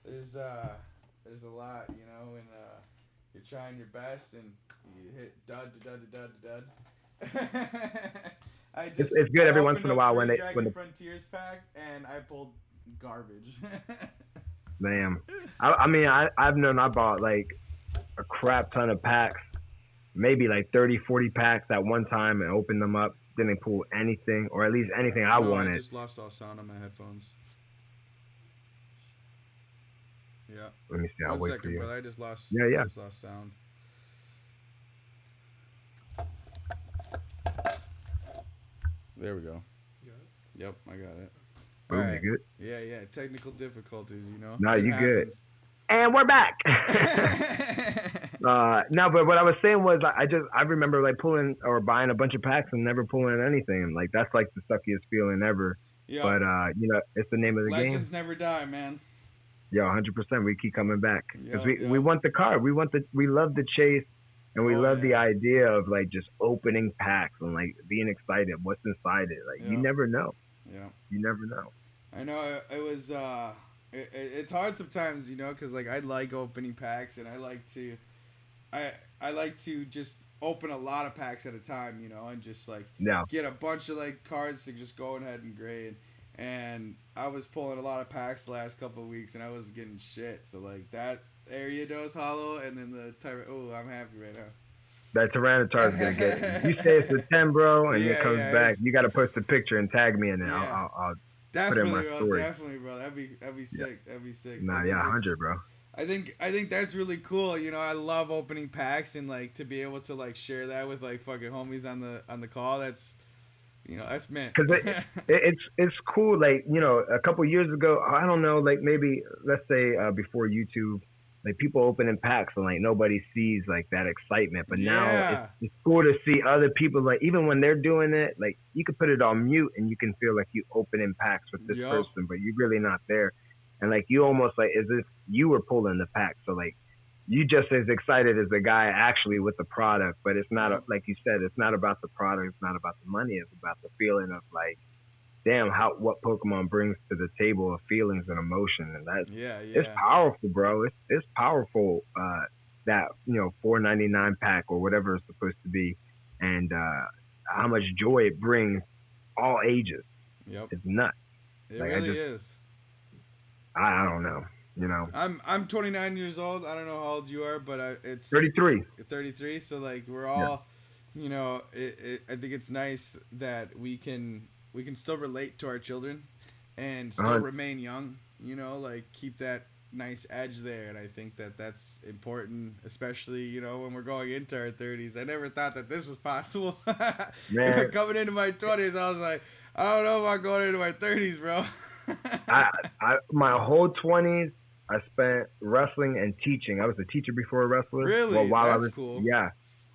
There's a lot, you know, when you're trying your best and you hit dud. It's good every once in a while when the Frontiers pack and I pulled garbage. Damn. I mean, I've known I bought like a crap ton of packs, maybe like 30, 40 packs at one time and opened them up. Didn't pull anything, or at least anything I wanted. I just lost all sound on my headphones. Yeah. Let me see. I'll wait for you. Brother. I just lost. Yeah. I just lost sound. There we go. You got it? Yep, I got it. All right. You good? Yeah. Technical difficulties, you know. No, you good. And we're back. No, but what I was saying was I remember like pulling or buying a bunch of packs and never pulling anything. Like that's like the suckiest feeling ever. Yeah. But you know, it's the name of the game. Legends never die, man. Yeah, 100%. We keep coming back because we want the card. We love the chase, and we love the idea of like just opening packs and like being excited. What's inside it? Like you never know. Yeah. You never know. I know it was. It's hard sometimes, you know, because like I like opening packs and I like to just open a lot of packs at a time, you know, and just like get a bunch of like cards to just go ahead and grade. And I was pulling a lot of packs the last couple of weeks and I was getting shit. So like that Ariados holo and then the I'm happy right now. That Tyranitar is gonna get it. You say it's a 10, bro, and it comes back. You got to post a picture and tag me in it. I'll definitely, put it in my story. Definitely, bro. That'd be sick. That'd be sick. Nah, 100, bro. I think that's really cool. You know, I love opening packs and like to be able to like share that with like fucking homies on the call. That's, you know, that's meant. Because it's cool. Like, you know, a couple years ago, I don't know, like maybe let's say before YouTube, like people opening packs and like nobody sees like that excitement. But now it's cool to see other people, like even when they're doing it, like you could put it on mute and you can feel like you opening packs with this person, but you're really not there. And like you almost like as if you were pulling the pack. So like you just as excited as the guy actually with the product, but it's not like you said, it's not about the product, it's not about the money, it's about the feeling of like, damn, what Pokemon brings to the table of feelings and emotion, and that it's powerful, bro. It's powerful. That, you know, $4.99 pack or whatever it's supposed to be, and how much joy it brings all ages. Yep, it's nuts. It like, really is. I don't know. You know, I'm 29 years old. I don't know how old you are, but it's 33. 33. So like we're all I think it's nice that we can still relate to our children and still remain young. Like keep that nice edge there, and I think that that's important, especially when we're going into our 30s. I never thought that this was possible. Man. Coming into my 20s, I was like, I don't know if I'm going into my 30s, bro. My whole 20s I spent wrestling and teaching. I was a teacher before a wrestler. Really? Well, that's cool. Yeah,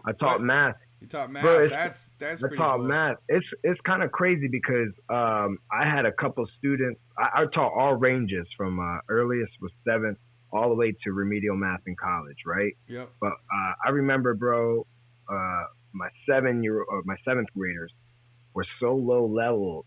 I taught math. You taught math. Bro, that's pretty cool. I taught math. It's kind of crazy because I had a couple students. I taught all ranges from earliest was 7th all the way to remedial math in college, right? Yep. But I remember, bro, my 7th graders were so low level,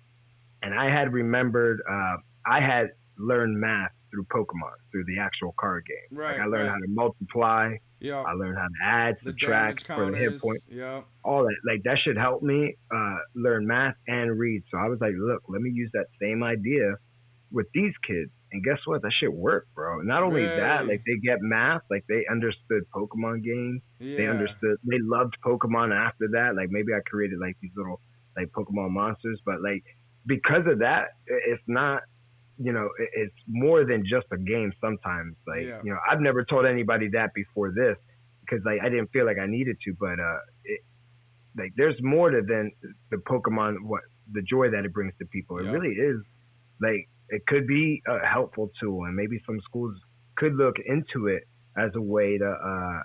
and I had remembered I had learned math through Pokemon, through the actual card game. Right. Like I learned how to multiply. Yeah. I learned how to add, subtract for the hit point. Yeah. All that. Like that should help me learn math and read. So I was like, look, let me use that same idea with these kids. And guess what? That shit worked, bro. Not only that, like they get math, like they understood Pokemon games. Yeah. They loved Pokemon after that. Like maybe I created like these little like Pokemon monsters, but like because of that, it's not, it's more than just a game sometimes. Like, I've never told anybody that before this because like I didn't feel like I needed to, but like there's more to than the Pokemon, the joy that it brings to people. It really is like, it could be a helpful tool, and maybe some schools could look into it as a way to,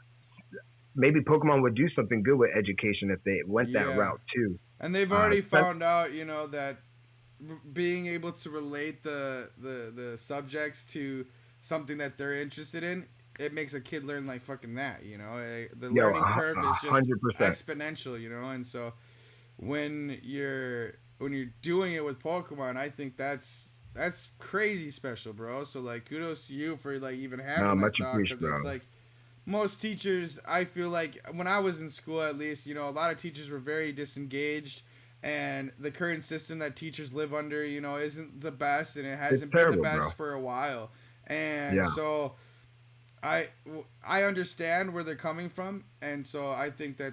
maybe Pokemon would do something good with education if they went that route too. And they've already found out, that being able to relate the subjects to something that they're interested in, it makes a kid learn like fucking that, the learning curve is just 100%. Exponential, and so when you're doing it with Pokemon, I think that's crazy special, bro. So like kudos to you for like even having that thought, because it's like most teachers, I feel like when I was in school at least, a lot of teachers were very disengaged. And the current system that teachers live under, isn't the best, and it hasn't been the best for a while. And so I understand where they're coming from, and so I think that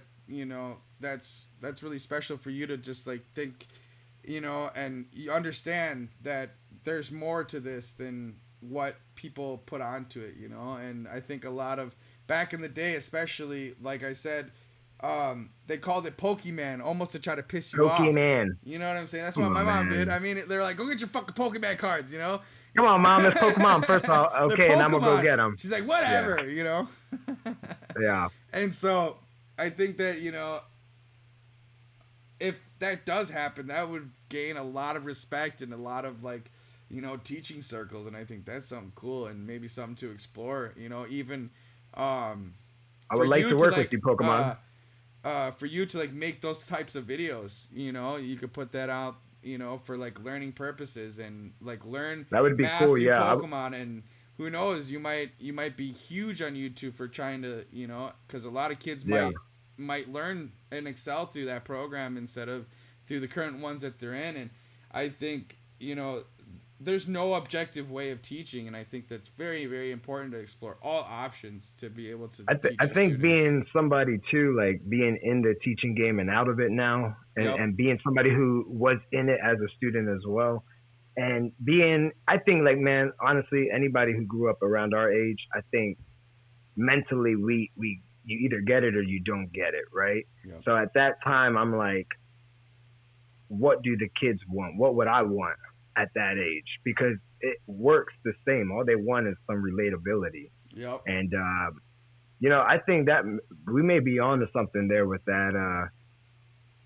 that's really special for you to just like think, and you understand that there's more to this than what people put onto it, And I think a lot of back in the day, especially like I said. They called it Pokemon almost to try to piss you off. You know what I'm saying? That's what my mom did. I mean, they're like, go get your fucking Pokemon cards, Come on, Mom, it's Pokemon. First of all, okay, and I'm going to go get them. She's like, whatever, Yeah. And so I think that, if that does happen, that would gain a lot of respect and a lot of like, teaching circles. And I think that's something cool and maybe something to explore, even, I would like to work with you, Pokemon. For you to like make those types of videos, you could put that out, for like learning purposes and like learn that would be math cool, through Pokemon, and who knows, you might be huge on YouTube for trying to, because a lot of kids might learn and excel through that program instead of through the current ones that they're in. And I think, there's no objective way of teaching, and I think that's very, very important to explore all options to be able to teach I think students. Being somebody too, like being in the teaching game and out of it now, and being somebody who was in it as a student as well, and I think like, man, honestly, anybody who grew up around our age, I think mentally you either get it or you don't get it, right? Yep. So at that time, I'm like, what do the kids want? What would I want at that age? Because it works the same. All they want is some relatability. Yep. And I think that we may be on to something there with that.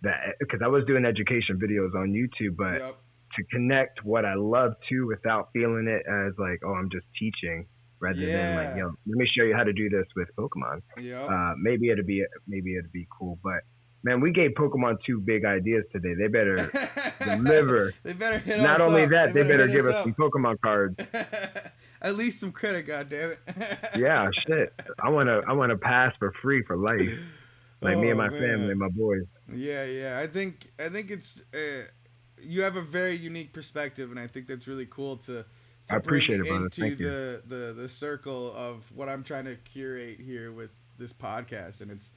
That because I was doing education videos on YouTube, but to connect what I love to without feeling it as like, oh, I'm just teaching, rather than like, let me show you how to do this with Pokemon. Yeah. Maybe it'd be cool, but. Man, we gave Pokemon 2 big ideas today. They better deliver. They better hit us Not only up. that, they better give us some Pokemon cards. At least some credit, goddammit. Yeah, shit. I wanna pass for free for life. Like me and my family, my boys. Yeah. I think it's you have a very unique perspective, and I think that's really cool to I appreciate bring it, brother. into Thank you. the circle of what I'm trying to curate here with this podcast. And it's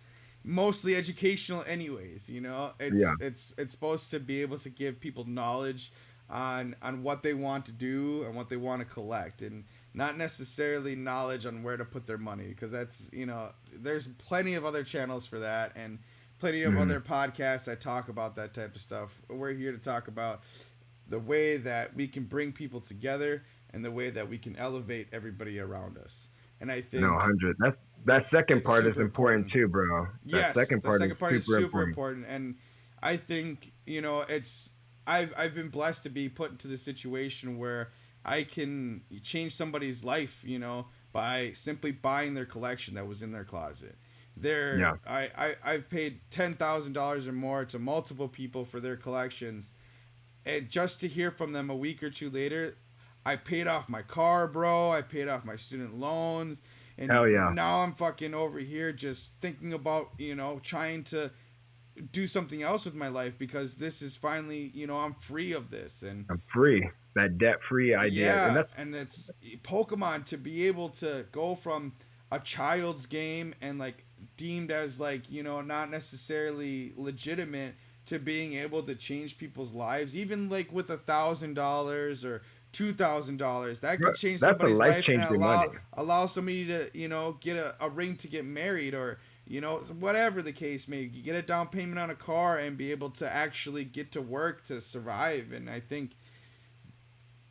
mostly educational anyways, you know. Yeah. It's supposed to be able to give people knowledge on what they want to do and what they want to collect, and not necessarily knowledge on where to put their money, because that's, you know, there's plenty of other channels for that, and plenty of other podcasts that talk about that type of stuff. We're here to talk about the way that we can bring people together and the way that we can elevate everybody around us. And I think 100. That second part is important too, bro. Yes, That second part is super important. And I think, you know, it's I've been blessed to be put into the situation where I can change somebody's life, you know, by simply buying their collection that was in their closet. I've paid $10,000 or more to multiple people for their collections, and just to hear from them a week or two later, I paid off my car, bro. I paid off my student loans, and now I'm fucking over here just thinking about, you know, trying to do something else with my life, because this is finally, you know, I'm free of this, and I'm free. That debt-free idea. Yeah, and it's Pokemon, to be able to go from a child's game and like deemed as like, you know, not necessarily legitimate, to being able to change people's lives, even like with $1,000 or $2,000, that could change somebody's life and allow somebody to, you know, get a ring to get married, or, you know, whatever the case may be, get a down payment on a car and be able to actually get to work to survive. And I think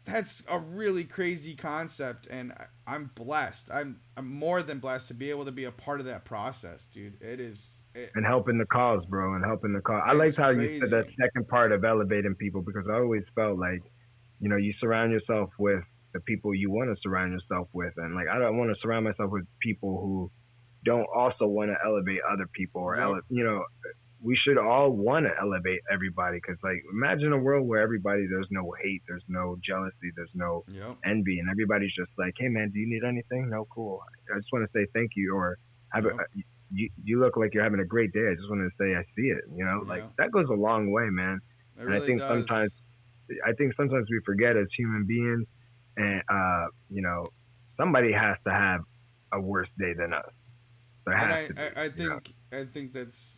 that's a really crazy concept, and I'm blessed. I'm more than blessed to be able to be a part of that process, dude. And helping the cause, bro, and helping the cause. I liked how you said that second part of elevating people, because I always felt like, you know, you surround yourself with the people you want to surround yourself with, and like I don't want to surround myself with people who don't also want to elevate other people, or you know, we should all want to elevate everybody, because like imagine a world where everybody, there's no hate, there's no jealousy, there's no envy, and everybody's just like, hey man, do you need anything? No, cool. I just want to say thank you, or you look like you're having a great day. I just wanted to say I see it. You know, like that goes a long way, man. It really does. I think sometimes we forget as human beings, and you know, somebody has to have a worse day than us. I think that's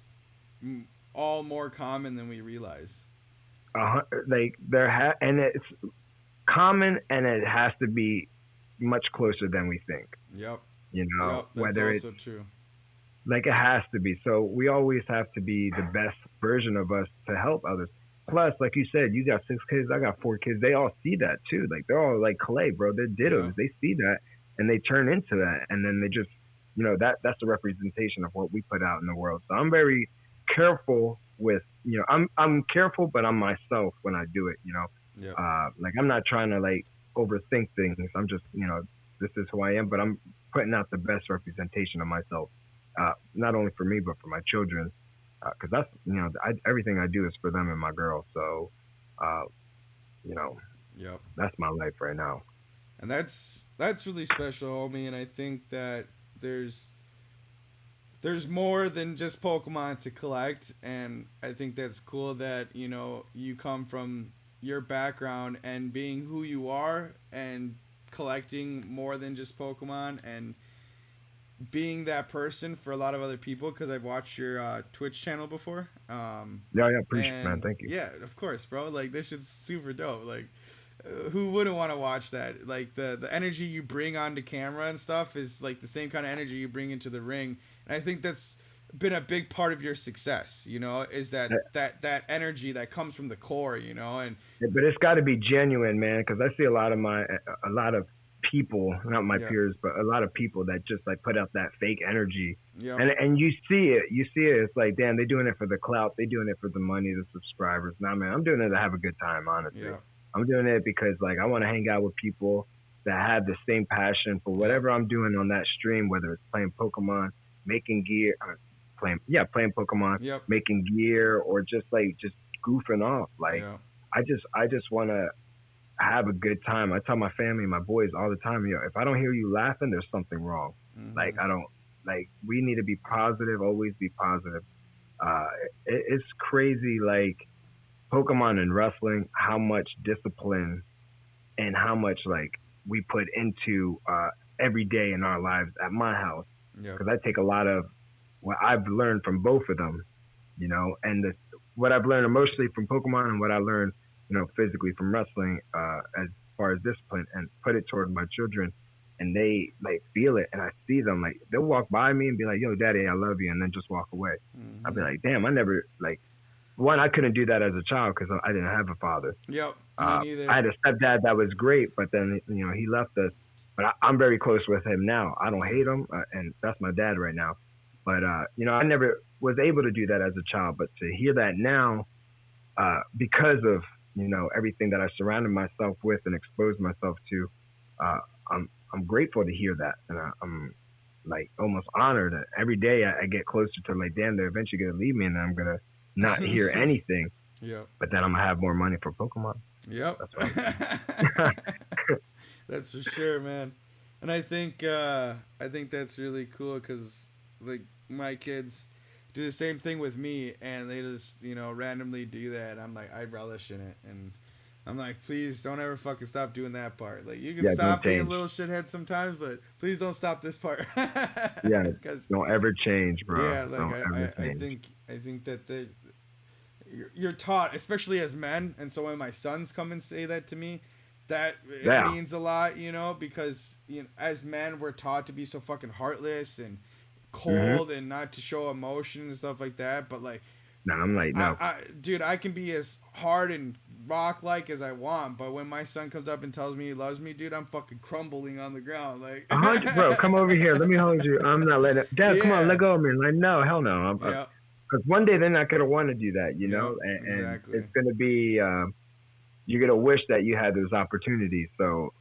all more common than we realize. Like and it's common, and it has to be much closer than we think. Yep. You know, that's whether also true. Like it has to be. So we always have to be the best version of us to help others. Plus, like you said, you got 6 kids, I got 4 kids. They all see that too. Like they're all like clay, bro. They're dittos. Yeah. They see that and they turn into that, and then they just, you know, that's a representation of what we put out in the world. So I'm very careful with, you know, I'm careful, but I'm myself when I do it. You know, like I'm not trying to like overthink things. I'm just, you know, this is who I am, but I'm putting out the best representation of myself, not only for me but for my children. Because that's, you know, everything I do is for them and my girl. So, you know, that's my life right now. And that's really special, homie. And I think that there's more than just Pokemon to collect. And I think that's cool that, you know, you come from your background and being who you are and collecting more than just Pokemon, and being that person for a lot of other people, because I've watched your Twitch channel before. Appreciate it, man. Thank you. Yeah, of course, bro. Like, this shit's super dope. Like, who wouldn't want to watch that? Like, the energy you bring onto camera and stuff is like the same kind of energy you bring into the ring. And I think that's been a big part of your success, you know, is that energy that comes from the core, you know. And but it's got to be genuine, man, because I see a lot of people, not my peers, but a lot of people that just like put out that fake energy, and you see it. It's like, damn, they're doing it for the clout, they're doing it for the money, the subscribers. Nah, man, I'm doing it to have a good time, honestly. I'm doing it because like I want to hang out with people that have the same passion for whatever I'm doing on that stream, whether it's playing Pokemon, making gear, playing Pokemon, making gear, or just goofing off. Like I just want to have a good time. I tell my family, my boys all the time, yo, if I don't hear you laughing, there's something wrong. Like we need to be positive, always be positive. It's crazy, like Pokemon and wrestling, how much discipline and how much like we put into every day in our lives at my house. Because I take a lot of what I've learned from both of them, you know, and what I've learned emotionally from Pokemon and what I learned, you know, physically from wrestling, as far as discipline, and put it toward my children, and they like feel it, and I see them like they'll walk by me and be like, "Yo, Daddy, I love you," and then just walk away. I'll be like, "Damn, I never like." One, I couldn't do that as a child because I didn't have a father. Yep, me neither. I had a stepdad that was great, but then you know he left us. But I'm very close with him now. I don't hate him, and that's my dad right now. But you know, I never was able to do that as a child. But to hear that now, because of you know everything that I surrounded myself with and exposed myself to, I'm grateful to hear that, and I'm like almost honored. Every day I get closer to like, damn, they're eventually gonna leave me, and I'm gonna not hear anything. Yep. But then I'm gonna have more money for Pokemon. Yep. That's for sure, man. And I think that's really cool because like my kids do the same thing with me, and they just you know randomly do that. I'm like, I relish in it, and I'm like, please don't ever fucking stop doing that part. Like you can stop being a little shithead sometimes, but please don't stop this part. Yeah, don't ever change, bro. Yeah, like I think that you're taught, especially as men, and so when my sons come and say that to me, that it means a lot, you know, because you know, as men we're taught to be so fucking heartless and cold and not to show emotion and stuff like that. But like, I'm like, no, dude, I can be as hard and rock like as I want, but when my son comes up and tells me he loves me, dude, I'm fucking crumbling on the ground. Like, 100, bro, come over here, let me hold you. I'm not letting it. Dad, come on, let go of me. Like, no, hell no. Because one day they're not gonna want to do that, you know, and exactly. It's gonna be you're gonna wish that you had those opportunities. So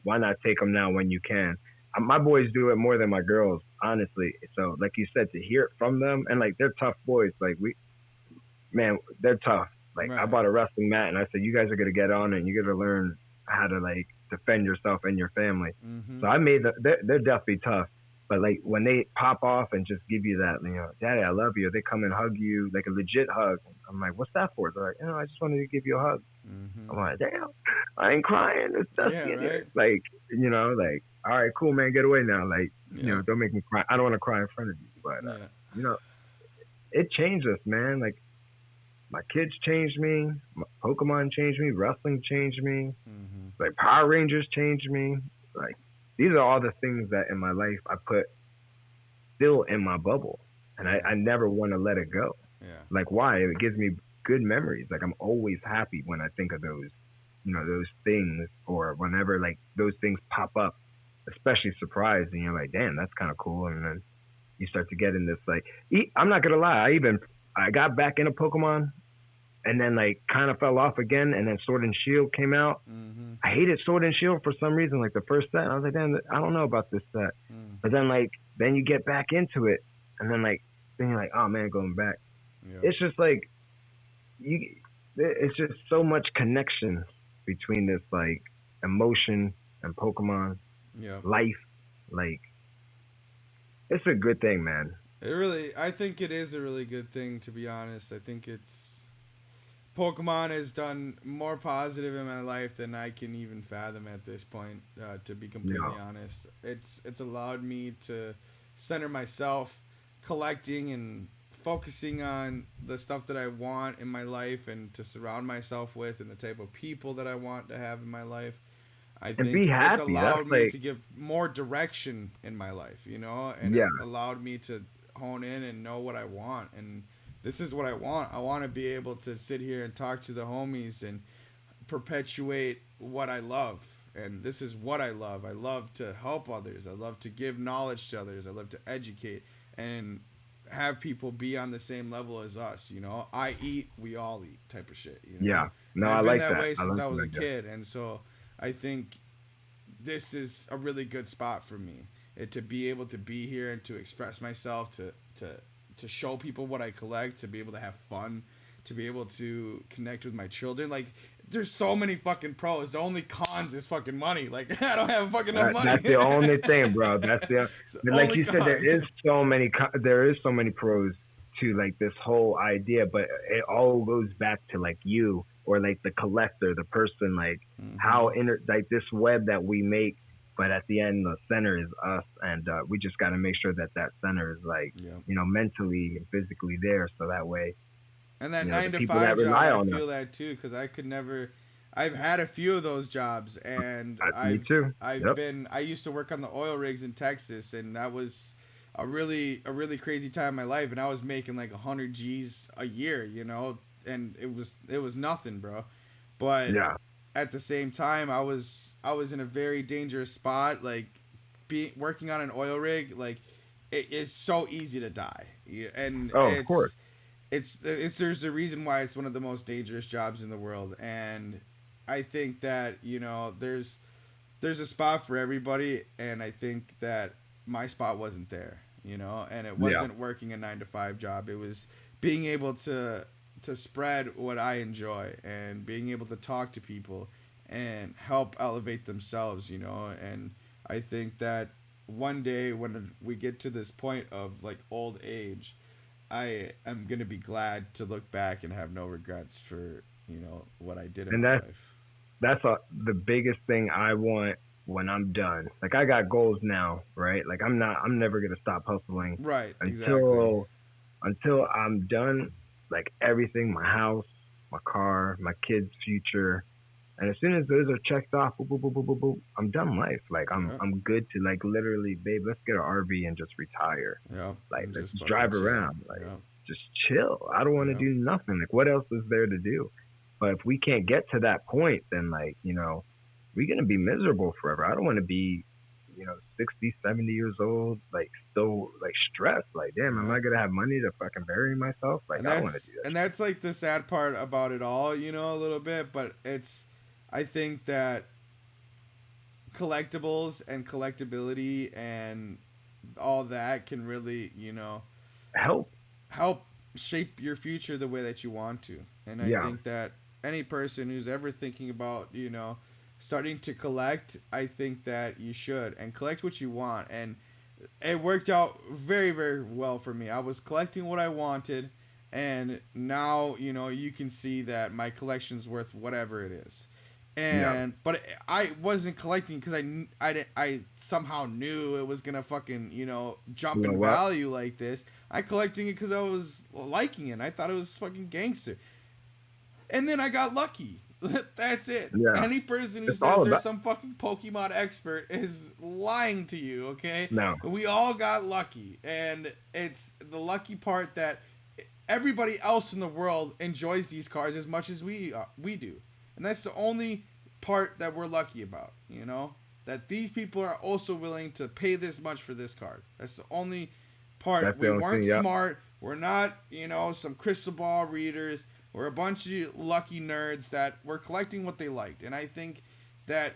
why not take them now when you can? My boys do it more than my girls, honestly. So like you said, to hear it from them, and like they're tough boys. Like they're tough. Like I bought a wrestling mat, and I said, you guys are gonna get on, and you gotta learn how to like defend yourself and your family. So I made they're definitely tough. But like when they pop off and just give you that, you know, Daddy, I love you. They come and hug you, like a legit hug. I'm like, what's that for? They're like, I just wanted to give you a hug. I'm like, damn, I ain't crying. It's dusty in here. Like, you know, like, all right, cool, man, get away now. Like, you know, don't make me cry. I don't want to cry in front of you. But you know, it changed us, man. Like my kids changed me. My Pokemon changed me. Wrestling changed me. Like Power Rangers changed me. Like. These are all the things that in my life I put still in my bubble, and I never want to let it go. Yeah. Like why? It gives me good memories. Like I'm always happy when I think of those, you know, those things, or whenever like those things pop up, especially surprise, and you're like, damn, that's kind of cool. And then you start to get in this like, I'm not gonna lie, I got back into Pokemon. And then like kind of fell off again, and then Sword and Shield came out. I hated Sword and Shield for some reason, like the first set. I was like, damn, I don't know about this set. But then then you get back into it, and then you're like, oh man, going back. It's just like it's just so much connection between this like emotion and Pokemon, life. Like it's a good thing, man. I think it is a really good thing, to be honest. I think Pokemon has done more positive in my life than I can even fathom at this point, to be completely honest. It's allowed me to center myself, collecting and focusing on the stuff that I want in my life and to surround myself with, and the type of people that I want to have in my life. I think it's allowed me to give more direction in my life, you know, and it allowed me to hone in and know what I want. And this is what I want. I want to be able to sit here and talk to the homies and perpetuate what I love. And this is what I love. I love to help others. I love to give knowledge to others. I love to educate and have people be on the same level as us. You know, I eat, we all eat type of shit. You know? Yeah. No, I've I been like that way since I was a that. kid. And so I think this is a really good spot for me. To be able to be here and to express myself, to show people what I collect, to be able to have fun, to be able to connect with my children. Like, there's so many fucking pros. The only cons is fucking money. Like, I don't have fucking enough money. That's the only thing, bro. That's the like you said, there is so many pros to like this whole idea, but it all goes back to like you, or like the collector, the person, like how like this web that we make but at the end, the center is us, and we just got to make sure that that center is like, Yeah. mentally and physically there, so that way, And that the nine to people that five job, rely I on us. feel that too, because I could never. I've had a few of those jobs, and Me too. I've Yep. been. I used to work on the oil rigs in Texas, and that was a really crazy time in my life, and I was making like 100 G's a year, and it was nothing, bro. But Yeah. at the same time, I was in a very dangerous spot, like working on an oil rig, like it is so easy to die, and Oh, of course. it's there's a reason why it's one of the most dangerous jobs in the world, and I think that there's a spot for everybody, and I think that my spot wasn't there, and it wasn't working a 9 to 5 job. It was being able to spread what I enjoy and being able to talk to people and help elevate themselves, and I think that one day when we get to this point of like old age, I am gonna be glad to look back and have no regrets for what I did in And my life. that's the biggest thing I want when I'm done. Like I got goals now, right? Like I'm never gonna stop hustling Right, exactly. until I'm done. Like everything, my house, my car, my kids' future, and as soon as those are checked off, boop, boop, boop, boop, boop, boop, I'm done life. Like Yeah, I'm good to like literally, babe, let's get an RV and just retire. yeah, Like and let's just fucking drive chill. around. Like Yeah, just chill. I don't want to yeah, do nothing. Like what else is there to do? But if we can't get to that point, then like, we're gonna be miserable forever. I don't want to be, 60, 70 years old, like still like stressed. Like, damn, am yeah. I gonna have money to fucking bury myself? Like And I don't want to do that shit. that's like the sad part about it all, a little bit, but I think that collectibles and collectability and all that can really, Help. help shape your future the way that you want to. And I Yeah. think that any person who's ever thinking about, starting to collect, I think that you should and collect what you want. And it worked out very, very well for me. I was collecting what I wanted, and now, you can see that my collection's worth whatever it is. Yeah. And but I wasn't collecting because I somehow knew it was gonna fucking jump You know in what? value like this. I collecting it because I was liking it. I thought it was fucking gangster, and then I got lucky. That's it. Yeah. Any person who It's says all they're about some fucking Pokemon expert is lying to you, okay? no. We all got lucky, and it's the lucky part that everybody else in the world enjoys these cards as much as we do. And that's the only part that we're lucky about, that these people are also willing to pay this much for this card. That's the only part. That's the We only weren't thing, yeah. smart. We're not, some crystal ball readers. We're a bunch of lucky nerds that were collecting what they liked. And I think that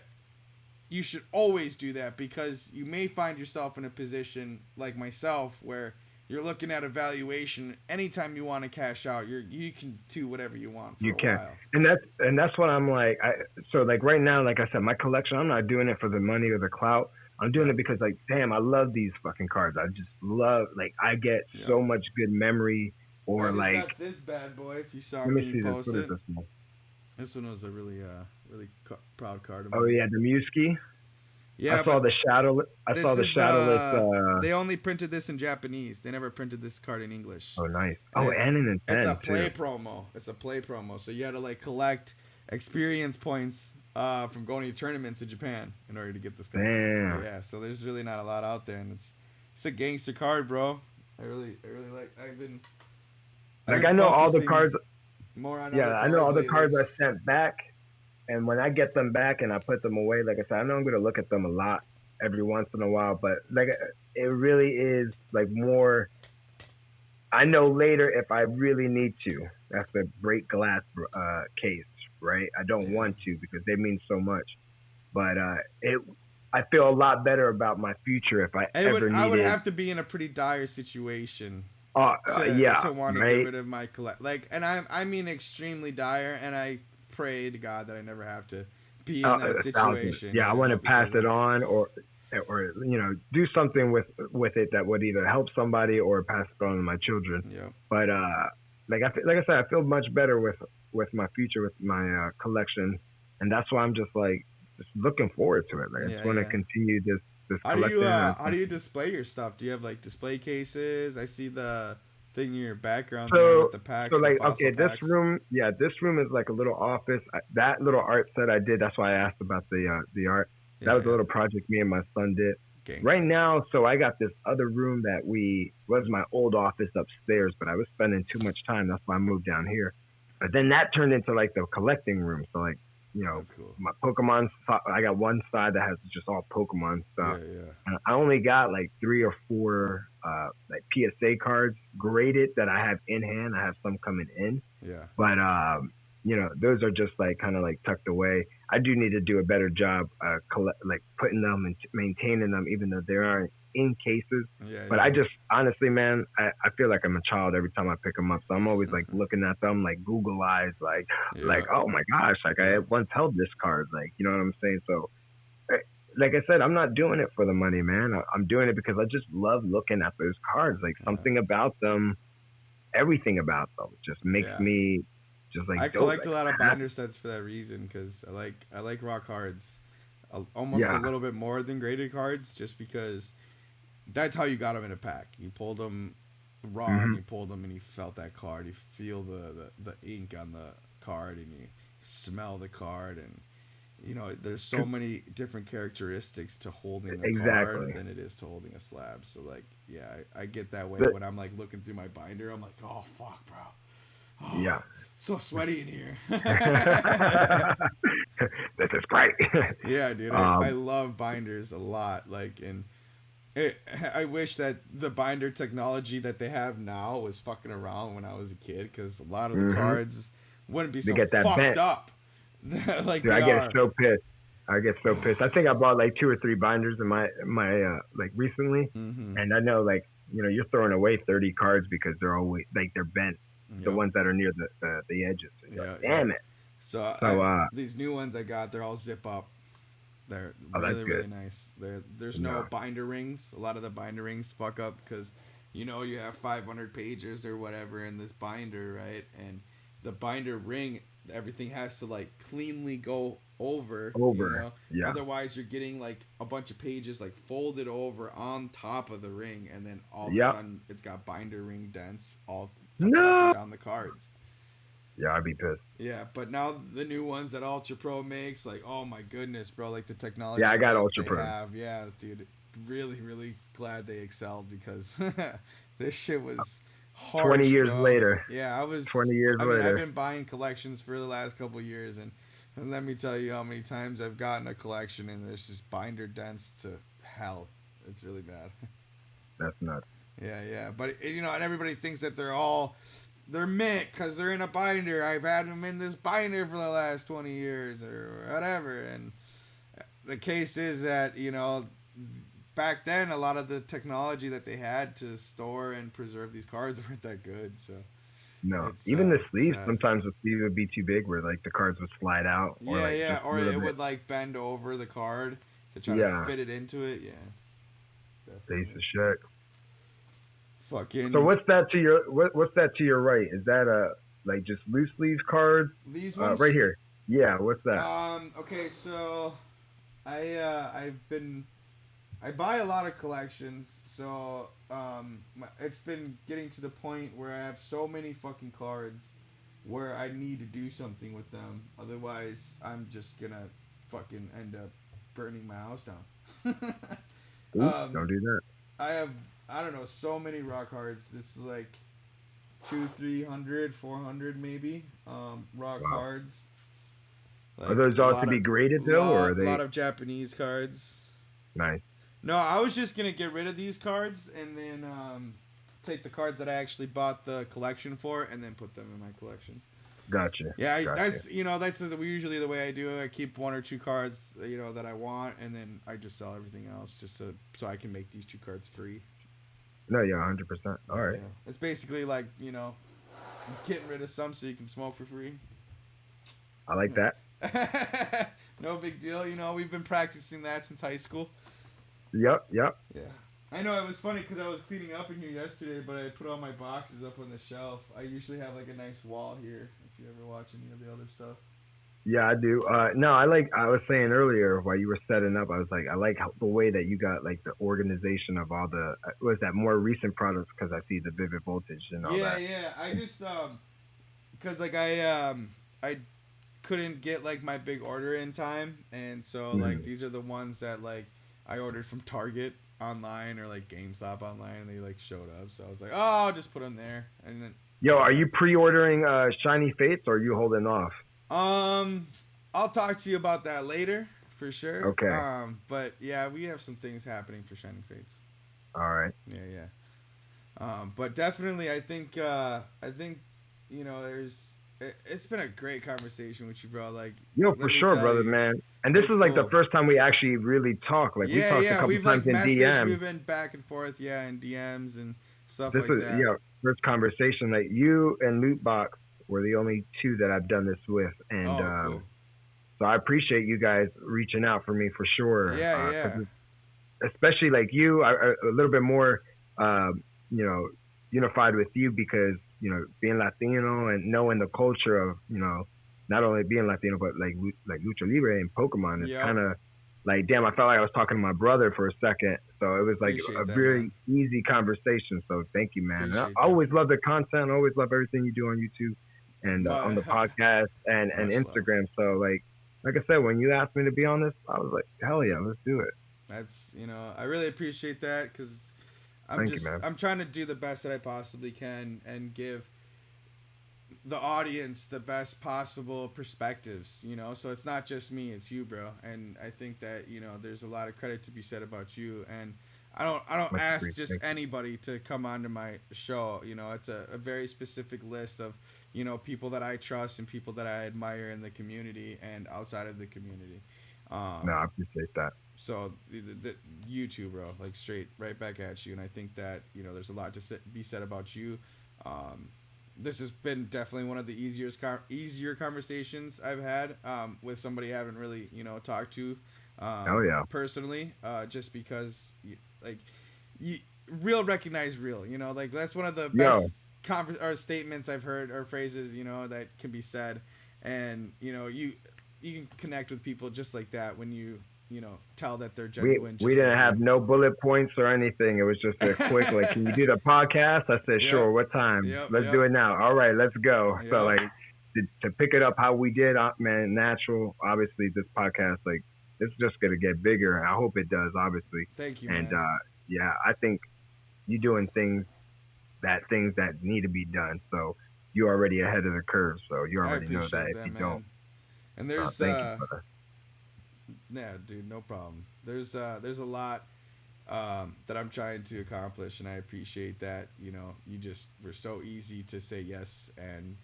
you should always do that, because you may find yourself in a position like myself where you're looking at a valuation. Anytime you want to cash out, you can do whatever you want for You a can. while. And that's what I'm like. So like right now, like I said, my collection, I'm not doing it for the money or the clout. I'm doing it because like, damn, I love these fucking cards. I just love, like, I get so much good memory. Or I just like, got this bad boy. If you saw let me me see this. post What is it, this one? this one was a really proud card of Oh mine. yeah, the Muskie. Yeah, I saw but the shadow. I this saw the is shadowless. they only printed this in Japanese. They never printed this card in English. Oh nice. And Oh, and an it's a intent play too. promo. It's a play promo. So you had to like collect experience points from going to tournaments in Japan in order to get this card. Damn. Yeah, so there's really not a lot out there, and it's a gangster card, bro. I really like. Like I know all the focusing cards. more on Yeah, other I know all the lately. cards I sent back, and when I get them back and I put them away, like I said, I know I'm gonna look at them a lot every once in a while, but like it really is like more. I know later if I really need to. That's the break glass case, right? I don't Yeah. want to because they mean so much, but I feel a lot better about my future if I ever I would needed. have to be in a pretty dire situation Yeah, to want to right. get rid of my and I mean extremely dire, and I pray to God that I never have to be in that 1,000. situation. Yeah, I want to pass because it on, or do something with it that would either help somebody or pass it on to my children. Yeah. But like I said, I feel much better with my future, with my collection, and that's why I'm just like, just looking forward to it. Like I just want to continue this collecting. How do you display your stuff? Do you have like display cases? I see the thing in your background there So with the packs. so like fossil okay, this packs. room, yeah, this room is like a little office. That little art set I did. That's why I asked about the art. That was a little project me and my son did. Gangster. Right now, so I got this other room that was my old office upstairs, but I was spending too much time. That's why I moved down here. But then that turned into like the collecting room. So like, you know, cool. my Pokemon. I got one side that has just all Pokemon stuff. Yeah. And I only got like 3 or 4 like PSA cards graded that I have in hand. I have some coming in. Yeah. But you know, those are just like kind of like tucked away. I do need to do a better job like putting them and maintaining them, even though they aren't in cases. But I just honestly, man, I feel like I'm a child every time I pick them up. So I'm always like looking at them like Google eyes, like oh my gosh, like I once held this card, like you know what I'm saying. So like I said, I'm not doing it for the money, man. I'm doing it because I just love looking at those cards. Like something about them, everything about them just makes me just like. I collect a lot of binder sets for that reason because I like raw cards, almost a little bit more than graded cards, just because that's how you got them in a pack. You pulled them raw and you pulled them and you felt that card. You feel the ink on the card and you smell the card, and you know there's so many different characteristics to holding a card than it is to holding a slab. So like I get that way when I'm like looking through my binder. I'm like, oh fuck, bro. Oh, so sweaty in here. This is great. Yeah, dude. I love binders a lot. Like, and I wish that the binder technology that they have now was fucking around when I was a kid, because a lot of the cards wouldn't be so fucked bent up. Like, dude, I get so pissed. I think I bought like 2 or 3 binders in my like recently, and I know like you know you're throwing away 30 cards because they're always like they're bent. The ones that are near the edges. So like, damn it. So these new ones I got, they're all zip up. They're really nice. There's no binder rings. A lot of the binder rings fuck up because you know you have 500 pages or whatever in this binder, right? And the binder ring, everything has to like cleanly go over. You know? Yeah. Otherwise, you're getting like a bunch of pages like folded over on top of the ring, and then all of a sudden it's got binder ring dents all down the cards. Yeah, I'd be pissed. Yeah, but now the new ones that Ultra Pro makes, like, oh my goodness, bro, like the technology. Yeah, I got Ultra Pro. Yeah, dude, really, really glad they excelled because this shit was harsh. 20 years later. Yeah, I was 20 years later. I've been buying collections for the last couple of years, and let me tell you how many times I've gotten a collection and there's just binder dents to hell. It's really bad. That's nuts. Yeah, but you know, and everybody thinks that they're mint because they're in a binder. I've had them in this binder for the last 20 years or whatever. And the case is that, you know, back then, a lot of the technology that they had to store and preserve these cards weren't that good. So no, even the sleeves, sometimes the sleeve would be too big where like the cards would slide out. Or it would like bend over the card to try to fit it into it. Yeah. Piece of shit. Fucking. So what's that to your right? Is that like just loose sleeve cards? These ones right here. Yeah, what's that? Okay, so I buy a lot of collections, so it's been getting to the point where I have so many fucking cards where I need to do something with them. Otherwise, I'm just gonna fucking end up burning my house down. Don't do that. I have, I don't know, so many raw cards. This is like 200, 300, 400 maybe raw cards. Like, are those all to be graded though, or are they? A lot of Japanese cards. Nice. No, I was just gonna get rid of these cards and then take the cards that I actually bought the collection for and then put them in my collection. Gotcha. Yeah, that's usually the way I do it. I keep 1 or 2 cards, that I want, and then I just sell everything else just so I can make these 2 cards free. No, yeah, 100%. All right. Yeah. It's basically like getting rid of some so you can smoke for free. I like that. No big deal. We've been practicing that since high school. Yep. Yeah. I know, it was funny because I was cleaning up in here yesterday, but I put all my boxes up on the shelf. I usually have like a nice wall here if you ever watch any of the other stuff. Yeah, I do. No, I was saying earlier while you were setting up, I was like, I like the way that you got like the organization of all the, was that more recent products? Because I see the Vivid Voltage and all Yeah, that. yeah. I just because like I couldn't get like my big order in time, and so like Mm. these are the ones that like I ordered from Target online or like GameStop online, and they like showed up. So I was like, oh, I'll just put them there, and then Yo, are you pre-ordering Shiny Fates or are you holding off? um, I'll talk to you about that later for sure. Okay, But yeah, we have some things happening for Shining Fates. all right. Yeah, yeah. But definitely, I think, there's. It's been a great conversation with you, bro. Like, Yo, for let me sure, tell brother, you, man. And this it's is like the cool. first time we actually really talk. Like we Yeah, talked a yeah. couple We've times like in messaged. DM. We've been back and forth, yeah, in DMs and stuff This like is that. first conversation. Like you and Lootbox were the only two that I've done this with, and Oh, cool. so I appreciate you guys reaching out for me for sure. Yeah, Because yeah. especially like you, a little bit more, um, you know, unified with you because being Latino and knowing the culture of not only being Latino but like lucha libre and Pokemon is Yep. kind of like damn. I felt like I was talking to my brother for a second, so it was like a Appreciate that, very man. easy conversation. So thank you, man. And Appreciate I that. always love the content. I always love everything you do on YouTube and on the podcast and Much love. Instagram. So like I said, when you asked me to be on this, I was like, hell yeah, let's do it. That's I really appreciate that because Thank you, man. I'm trying to do the best that I possibly can and give the audience the best possible perspectives, so it's not just me, it's you, bro. And I think that there's a lot of credit to be said about you. And I don't Much ask appreciated. just anybody to come onto my show. It's a very specific list of people that I trust and people that I admire in the community and outside of the community. No, um, I appreciate that. so the you too, bro, like straight right back at you. And I think that there's a lot to be said about you. um, this has been definitely one of the easier conversations I've had with somebody I haven't really talked to Hell yeah. personally, just because like you real recognize real, like that's one of the Yo, best or statements I've heard, or phrases that can be said. And you can connect with people just like that when tell that they're we genuine, we just didn't like have you. no bullet points or anything. It was just a quick like, can you do the podcast? I said, Yep, sure. What time? yep, Let's do yep, it now. All right, let's go. So yep. like to pick it up how we did, man, natural. Obviously, this podcast like it's just gonna get bigger. I hope it does, obviously. Thank you, And man. yeah, I think you doing things that need to be done. So you're already ahead of the curve. So you I already know that. appreciate If that, you don't, man. And there's thank you, brother. yeah, dude, no problem. There's a lot that I'm trying to accomplish, and I appreciate that. You just were so easy to say yes. And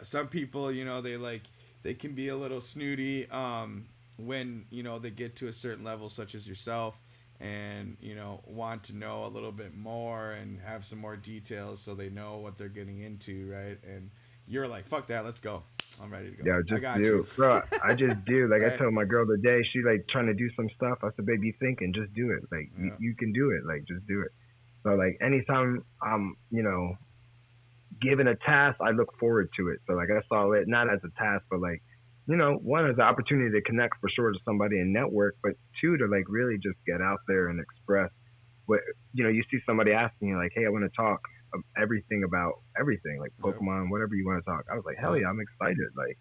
some people, they can be a little snooty when they get to a certain level, such as yourself, and want to know a little bit more and have some more details so they know what they're getting into, right? And you're like, fuck that, let's go. I'm ready to go. Yeah, I just got you. do, bro. I just do. Like I Right? told my girl today, she like trying to do some stuff. I said, baby, you thinking, just do it. Like Yeah. you can do it. Like just do it. So like anytime I'm, given a task, I look forward to it. So like I saw it not as a task, but like, one is the opportunity to connect for sure to somebody and network, but two to like really just get out there and express what you see somebody asking you like, hey, I want to talk everything about everything, like Yep. Pokemon, whatever you want to talk. I was like, hell Yep. yeah, I'm excited. Like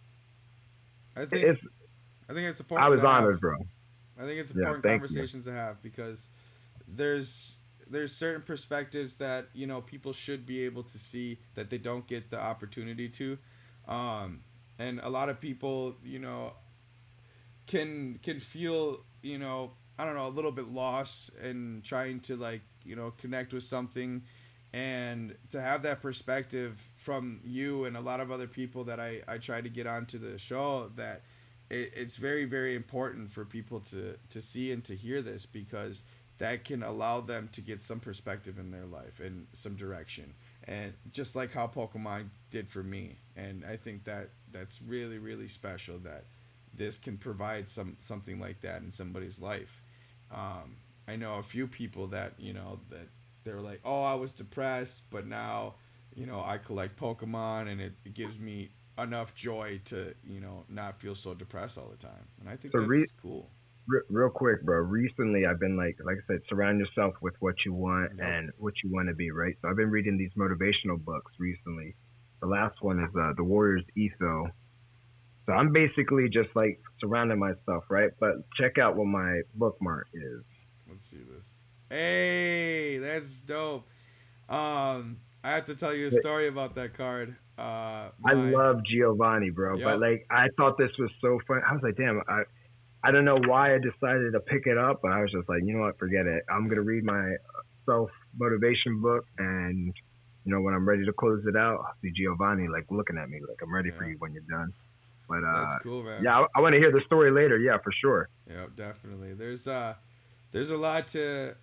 I think it's I think it's I important was to have. honored, bro. I think it's Yeah, important thank you. conversations to have because there's there's certain perspectives that people should be able to see that they don't get the opportunity to. um, and a lot of people can feel I don't know, a little bit lost and trying to like connect with something, and to have that perspective from you and a lot of other people that I try to get onto the show, that it's very very important for people to see and to hear this, because that can allow them to get some perspective in their life and some direction, and just like how Pokemon did for me. And I think that that's really really special that this can provide something like that in somebody's life. I know a few people that that they're like, oh, I was depressed, but now I collect Pokemon, and it gives me enough joy to, you know, not feel so depressed all the time. And I think So that's cool. real quick, bro. Recently, I've been like I said, surround yourself with what you want Yep. and what you want to be, right? So I've been reading these motivational books recently. The last one is The Warrior's Ethos. So I'm basically just like surrounding myself, right? But check out what my bookmark is. Let's see this. Hey, that's dope. I have to tell you a story about that card. I love Giovanni, bro. Yep. But like, I thought this was so fun. I was like, damn, I don't know why I decided to pick it up, but I was just like, you know what, forget it. I'm gonna read my self motivation book, and you know, when I'm ready to close it out, I'll see Giovanni like looking at me like I'm ready for you when you're done. But that's cool, man. Yeah, I want to hear the story later. Yeah, for sure. Yeah, definitely. There's a lot to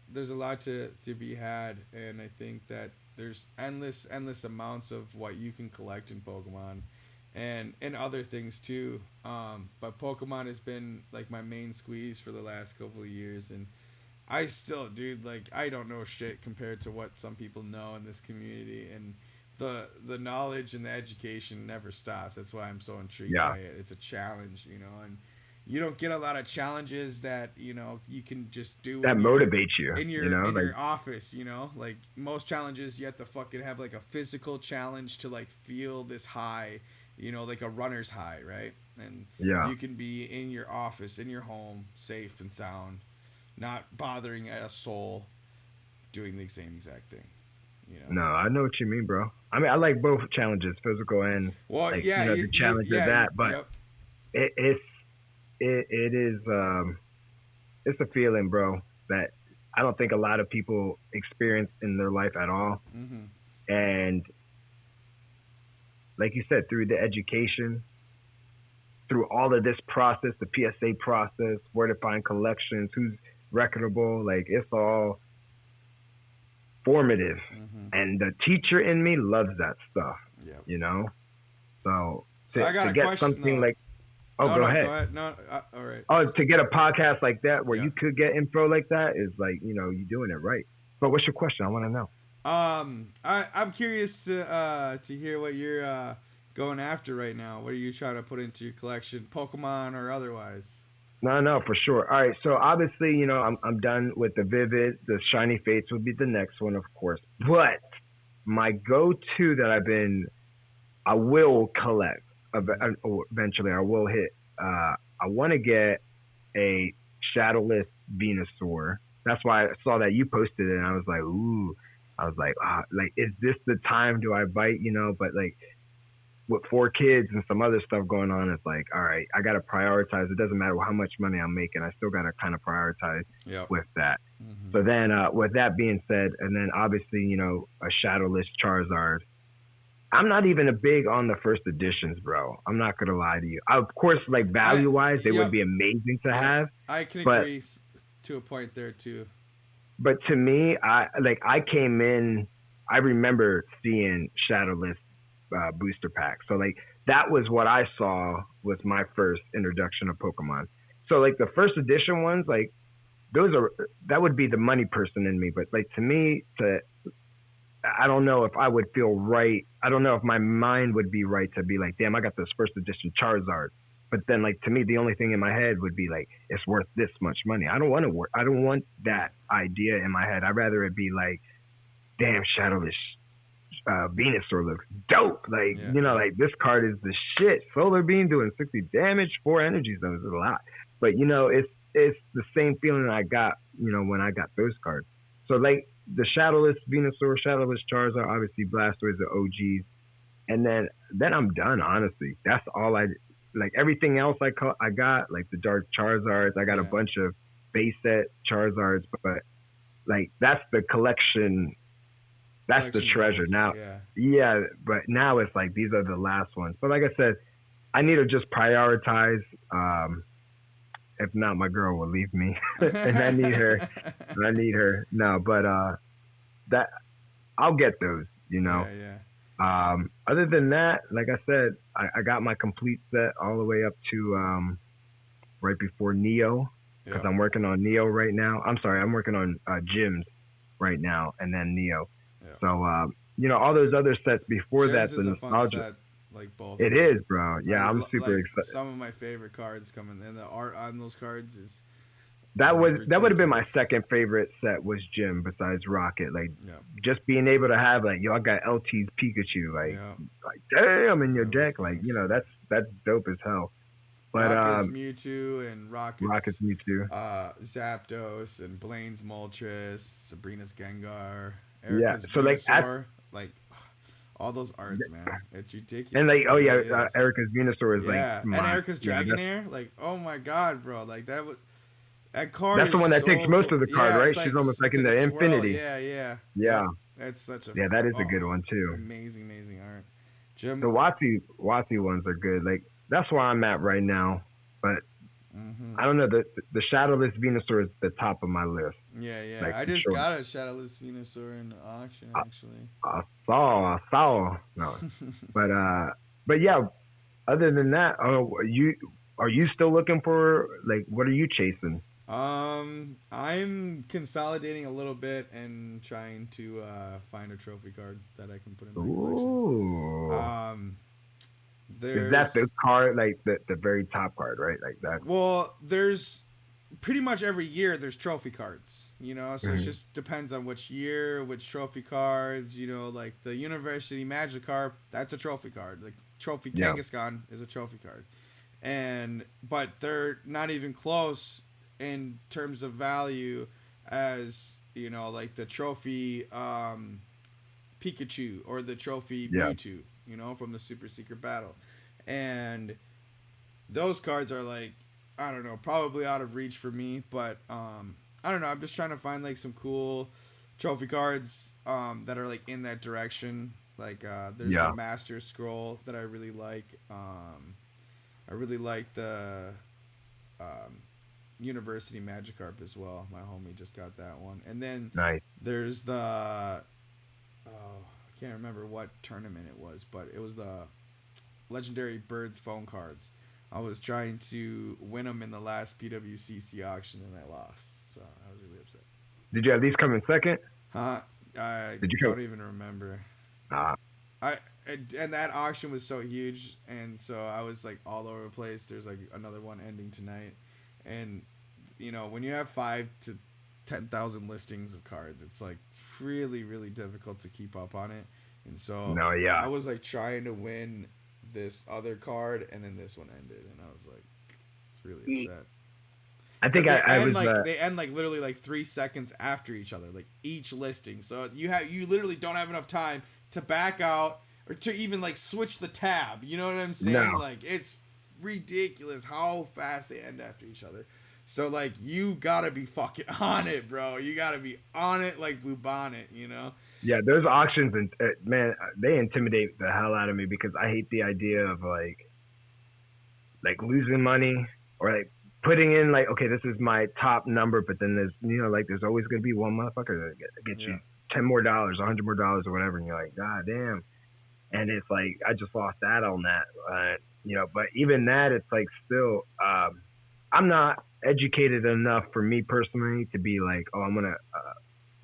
be had, and I think that there's endless amounts of what you can collect in Pokemon, and other things too. But Pokemon has been like my main squeeze for the last couple of years, and I still, dude, like I don't know shit compared to what some people know in this community, and the knowledge and the education never stops. That's why I'm so intrigued by it. It's a challenge, you know, and you don't get a lot of challenges that, you know, you can just do that motivates you in your you know, in like, your office, you know. Like most challenges you have to fucking have like a physical challenge to like feel this high, you know, like a runner's high, right? And you can be in your office, in your home, safe and sound, not bothering a soul, doing the same exact thing. You know? No, I know what you mean, bro. I mean, I like both challenges, physical and like, you know, the challenge of that. But it's a feeling, bro, that I don't think a lot of people experience in their life at all. Mm-hmm. And like you said, through the education, through all of this process, the PSA process, where to find collections, who's recordable, like it's all formative. Mm-hmm. And the teacher in me loves that stuff. You know? So I got to a get question, something though. like go ahead. Go ahead. No, all right. Oh, to get a podcast like that where you could get info like that is like, you know, you doing it right. But what's your question? I want to know. I'm curious to hear what you're going after right now. What are you trying to put into your collection, Pokemon or otherwise? No, for sure. All right, so obviously, you know, I'm done with the Vivid. The Shiny Fates would be the next one, of course. But my go-to that I will collect eventually. I will hit. I want to get a Shadowless Venusaur. That's why I saw that you posted it, and I was like, ooh. I was like, is this the time? Do I bite? You know, but like with 4 kids and some other stuff going on, it's like, all right, I got to prioritize. It doesn't matter how much money I'm making. I still got to kind of prioritize with that. Mm-hmm. So then with that being said, and then obviously, you know, a Shadowless Charizard. I'm not even a big on the first editions, bro. I'm not going to lie to you. Of course, like value-wise, they would be amazing to have. I can agree to a point there, too. But to me, I came in, I remember seeing Shadowless booster pack. So like that was what I saw was my first introduction of Pokemon. So like the first edition ones, like that would be the money person in me. But like to me, I don't know if I would feel right. I don't know if my mind would be right to be like, damn, I got this first edition Charizard. But then like to me, the only thing in my head would be like, it's worth this much money. I don't want that idea in my head. I'd rather it be like, damn, Shadowless Venusaur looks dope. Like, you know, like this card is the shit. Solar Beam doing 60 damage, 4 energy zones is a lot. But, you know, it's the same feeling I got, you know, when I got those cards. So, like, the Shadowless Venusaur, Shadowless Charizard, obviously Blastoise, the OGs. And then I'm done, honestly. That's all like, everything else I got, like the Dark Charizards. I got a bunch of base set Charizards, but, like, that's the collection. That's the treasure now. Yeah, but now it's like these are the last ones. But like I said, I need to just prioritize. If not, my girl will leave me, and I need her. No, but that I'll get those. You know. Other than that, like I said, I got my complete set all the way up to right before Neo, because I'm working on Neo right now. I'm sorry, I'm working on Gyms right now, and then Neo. So, you know, all those other sets before Gyms that, the nostalgia. like both. It is, bro. Yeah, I'm super excited. Some of my favorite cards coming, and the art on those cards is that would have been my second favorite set was Jim besides Rocket. Like just being able to have like I got LT's Pikachu, like damn in your deck, like that's dope as hell. But Rocket's Mewtwo and Rocket's Mewtwo, Zapdos and Blaine's Moltres, Sabrina's Gengar, Erica's Venusaur, like all those arts, man, it's ridiculous. And like Erica's Venusaur is and Erica's Dragonair, like oh my god, bro, like that card. That's the one that takes most of the card, right? She's almost like in the infinity. Yeah. That's such a that is a good one too. Amazing art. Jim, the WotC ones are good. Like that's where I'm at right now, but I don't know. The Shadowless Venusaur is the top of my list. Yeah. Like, I just got a Shadowless Venusaur in auction actually. I saw. No, but yeah. Other than that, are you still looking for like what are you chasing? I'm consolidating a little bit and trying to find a trophy card that I can put in my collection. Is that the card, like the very top card, right? Like that? Well, there's pretty much every year there's trophy cards, so it just depends on which year, which trophy cards, like the University Magikarp, that's a trophy card. Like Trophy Kangaskhan is a trophy card. But they're not even close in terms of value as, like the trophy Pikachu or the trophy Mewtwo, from the Super Secret Battle. And those cards are like, I don't know, probably out of reach for me, but I don't know, I'm just trying to find like some cool trophy cards that are like in that direction. Like there's a Master Scroll that I really like. I really like the University Magikarp as well. My homie just got that one. And then there's the I can't remember what tournament it was, but it was the Legendary Birds phone cards. I was trying to win them in the last PWCC auction and I lost, so I was really upset. Did you at least come in second? I don't even remember. And that auction was so huge, and so I was like all over the place. There's like another one ending tonight, and when you have 5,000 to 10,000 listings of cards, it's like really, really difficult to keep up on it. And so I was like trying to win this other card, and then this one ended, and I was like, it's really upset. I think they end like literally like 3 seconds after each other, like each listing. So you literally don't have enough time to back out or to even like switch the tab. You know what I'm saying? No. Like it's ridiculous how fast they end after each other. So like you gotta be fucking on it, bro. You gotta be on it like Blue Bonnet, Yeah, those auctions, and man, they intimidate the hell out of me because I hate the idea of like losing money or like putting in like, okay, this is my top number, but then there's there's always gonna be one motherfucker that gets you $10 more, $100 more or whatever, and you're like, God damn. And it's like I just lost that on that, But even that, it's like still, I'm not educated enough for me personally to be like, oh, I'm gonna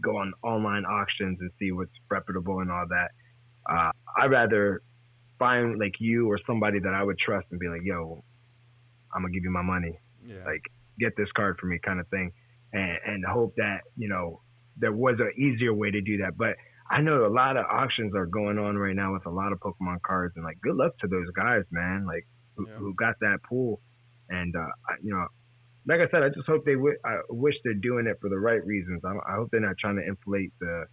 go on online auctions and see what's reputable and all that. I'd rather find like you or somebody that I would trust and be like, yo, I'm gonna give you my money, like get this card for me, kind of thing, and hope that there was an easier way to do that. But I know a lot of auctions are going on right now with a lot of Pokemon cards, and like good luck to those guys, man, like who got that pool. And like I said, I just hope I wish they're doing it for the right reasons. I hope they're not trying to inflate the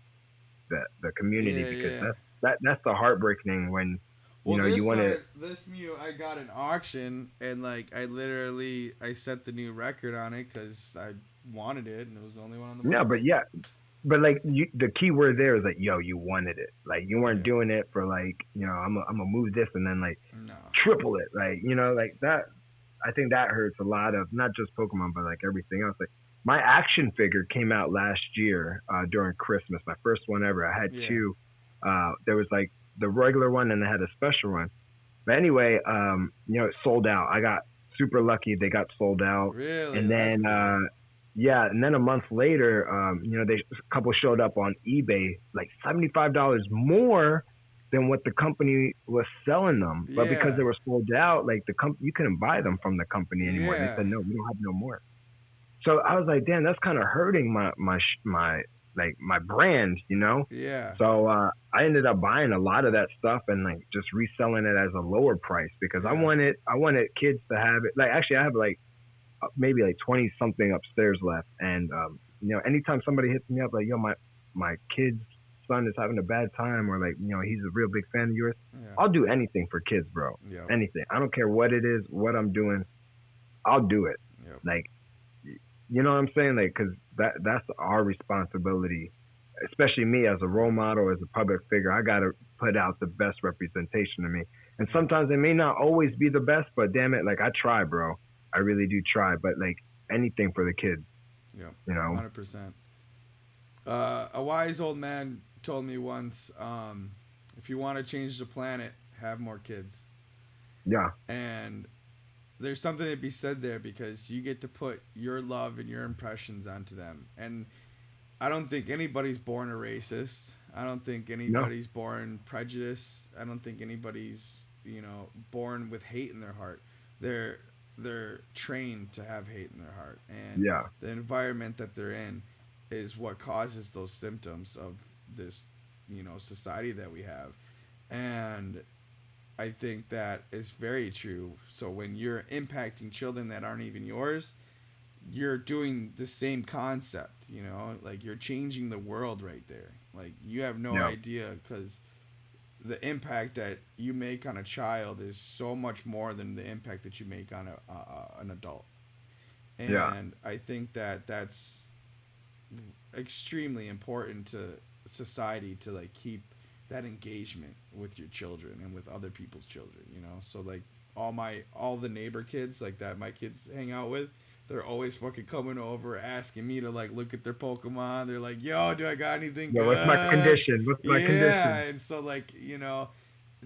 community, because that's the heartbreaking when you want to. This Mew I got an auction, and like I set the new record on it because I wanted it, and it was the only one on the market. But like the key word there is like, yo, you wanted it. Like you weren't doing it for like, I'm gonna move this and then like triple it. Like, like that. I think that hurts a lot of not just Pokemon, but like everything else. Like my action figure came out last year during Christmas. My first one ever. I had two. There was like the regular one and I had a special one. But anyway, it sold out. I got super lucky. They got sold out. Really? And then and then a month later, a couple showed up on eBay, like $75 more than what the company was selling them. But because Yeah. they were sold out, like you couldn't buy them from the company anymore. And they Yeah. said, no, we don't have no more. So I was like, damn, that's kind of hurting my like my brand, you know. Yeah. So I ended up buying a lot of that stuff and like just reselling it as a lower price because Yeah. I wanted kids to have it. Like actually, I have like maybe like 20 something upstairs left, and you know, anytime somebody hits me up like, yo, my kid's son is having a bad time, or like, you know, he's a real big fan of yours, Yeah. I'll do anything for kids, bro. Yep. Anything. I don't care what it is, what I'm doing. I'll do it. Yep. Like, you know what I'm saying? Like, cause that's our responsibility, especially me as a role model, as a public figure. I gotta put out the best representation of me. And sometimes it may not always be the best, but damn it, like I try, bro. I really do try. But like anything for the kids, Yep. you know. 100%. A wise old man told me once, if you want to change the planet, have more kids. Yeah. And there's something to be said there because you get to put your love and your impressions onto them. And I don't think anybody's born a racist. I don't think anybody's born prejudiced. I don't think anybody's, you know, born with hate in their heart. They're trained to have hate in their heart, and the environment that they're in is what causes those symptoms of this, you know, society that we have. And I think that is very true. So when you're impacting children that aren't even yours, you're doing the same concept, you know, like you're changing the world right there. Like you have no idea, because the impact that you make on a child is so much more than the impact that you make on an adult. And I think that that's extremely important to society, to like keep that engagement with your children and with other people's children, you know. So like all the neighbor kids like that my kids hang out with, they're always fucking coming over asking me to like look at their Pokemon. They're like, yo, do I got anything good? What's my condition? What's my condition? Yeah. And so like, you know,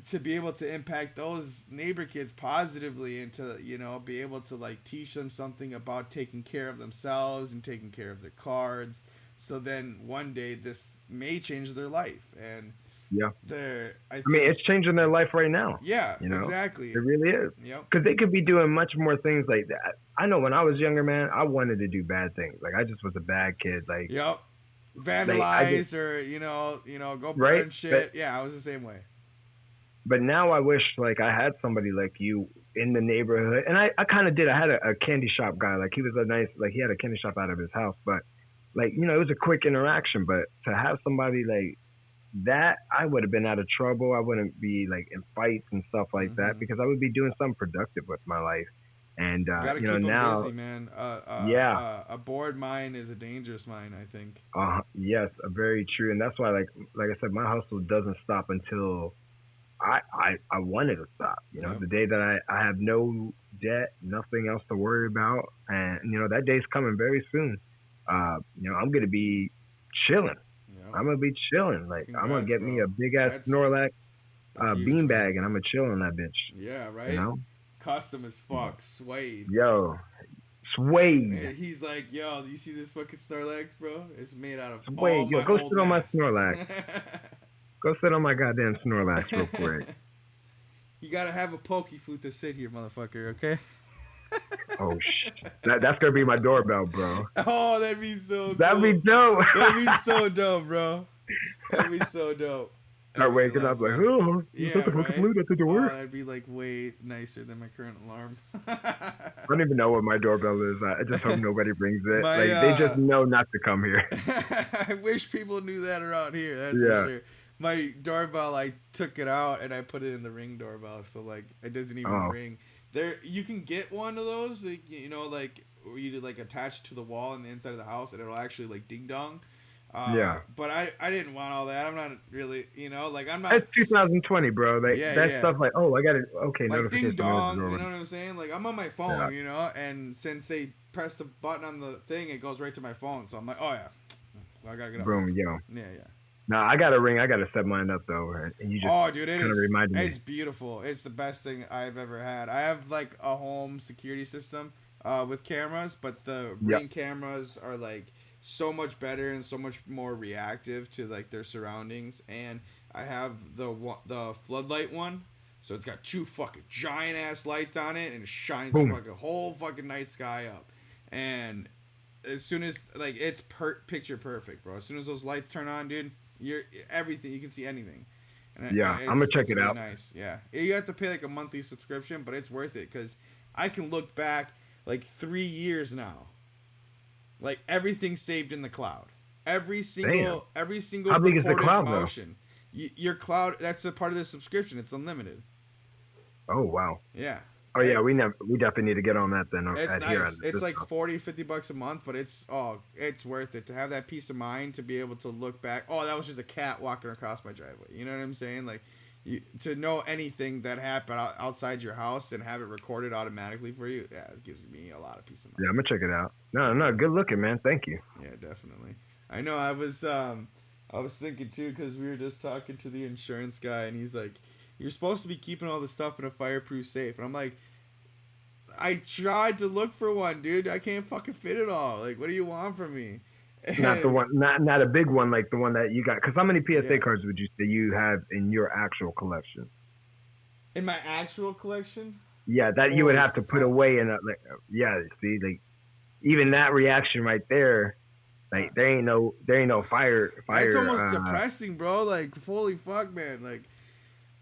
to be able to impact those neighbor kids positively and to, you know, be able to like teach them something about taking care of themselves and taking care of their cards. So then one day this may change their life. And I mean, it's changing their life right now. Yeah, you know? Exactly. It really is. Yep. Because they could be doing much more things like that. I know when I was younger, man, I wanted to do bad things. Like I just was a bad kid. Like vandalize, like, or you know, go burn shit. Yeah, I was the same way. But now I wish like I had somebody like you in the neighborhood, and I kind of did. I had a candy shop guy. Like he was he had a candy shop out of his house, but like, you know, it was a quick interaction. But to have somebody like that, I would have been out of trouble. I wouldn't be like in fights and stuff like that, because I would be doing something productive with my life. And you know, keep now busy, man. A bored mind is a dangerous mind, I think. Yes, very true. And that's why, like I said, my hustle doesn't stop until I want it to stop. You know, the day that I have no debt, nothing else to worry about, and you know that day's coming very soon. You know, I'm gonna be chilling. I'm gonna be chilling. Like I'm gonna get me a big ass Snorlax beanbag, and I'm gonna chill on that bitch. Yeah, right. You know, custom as fuck, suede. Yo, suede. And he's like, yo, do you see this fucking Snorlax, bro? It's made out of suede. All yo, my go old sit on my masks. Snorlax. Go sit on my goddamn Snorlax real quick. You gotta have a Pokeflute to sit here, motherfucker. Okay. Oh shit! That's gonna be my doorbell, bro. Oh, that'd be so cool. That'd be dope. That'd be so dope, bro. That'd be so dope. Start waking up like, oh, yeah, right? Flute at the door. Oh, that'd be like way nicer than my current alarm. I don't even know what my doorbell is. I just hope nobody brings it. They just know not to come here. I wish people knew that around here. That's for sure. My doorbell, I took it out and I put it in the Ring doorbell, so like it doesn't even ring. There, you can get one of those, like, you know, like where you like attach to the wall on the inside of the house, and it'll actually like ding dong. But I didn't want all that. I'm not really, you know, like I'm not. It's 2020, bro. Like stuff like, oh, I got it. Okay, like notification. Ding dong, you know what I'm saying? Like I'm on my phone, you know, and since they press the button on the thing, it goes right to my phone. So I'm like, oh yeah, well, I gotta get up. Boom, yo. Yeah. Nah, I got a Ring. I got to set mine up though, and you just dude, it is. Reminded me. It's beautiful. It's the best thing I've ever had. I have like a home security system with cameras, but the Ring cameras are like so much better and so much more reactive to like their surroundings. And I have the floodlight one, so it's got 2 fucking giant ass lights on it, and it shines the fucking whole fucking night sky up. And as soon as like it's picture perfect, bro. As soon as those lights turn on, dude, you're everything. You can see anything. And I'm gonna check it out. Nice, yeah. You have to pay like a monthly subscription, but it's worth it because I can look back like 3 years now. Like everything's saved in the cloud. Every single How big is the cloud, motion. Your cloud, that's a part of the subscription. It's unlimited. Oh wow. Yeah. Oh yeah, we definitely need to get on that then. It's nice. It's like $40-$50 a month, but it's worth it to have that peace of mind to be able to look back. Oh, that was just a cat walking across my driveway. You know what I'm saying? Like, to know anything that happened outside your house and have it recorded automatically for you. Yeah, it gives me a lot of peace of mind. Yeah, I'm gonna check it out. No, good looking, man. Thank you. Yeah, definitely. I know. I was thinking too because we were just talking to the insurance guy, and he's like, "You're supposed to be keeping all the stuff in a fireproof safe," and I'm like, I tried to look for one, dude. I can't fucking fit it all. Like, what do you want from me? Not the one, not a big one like the one that you got. Because how many PSA cards would you say you have in your actual collection? In my actual collection? Yeah, that you would have to put away in a see, like even that reaction right there, like there ain't no fire. It's almost depressing, bro. Like, holy fuck, man. Like,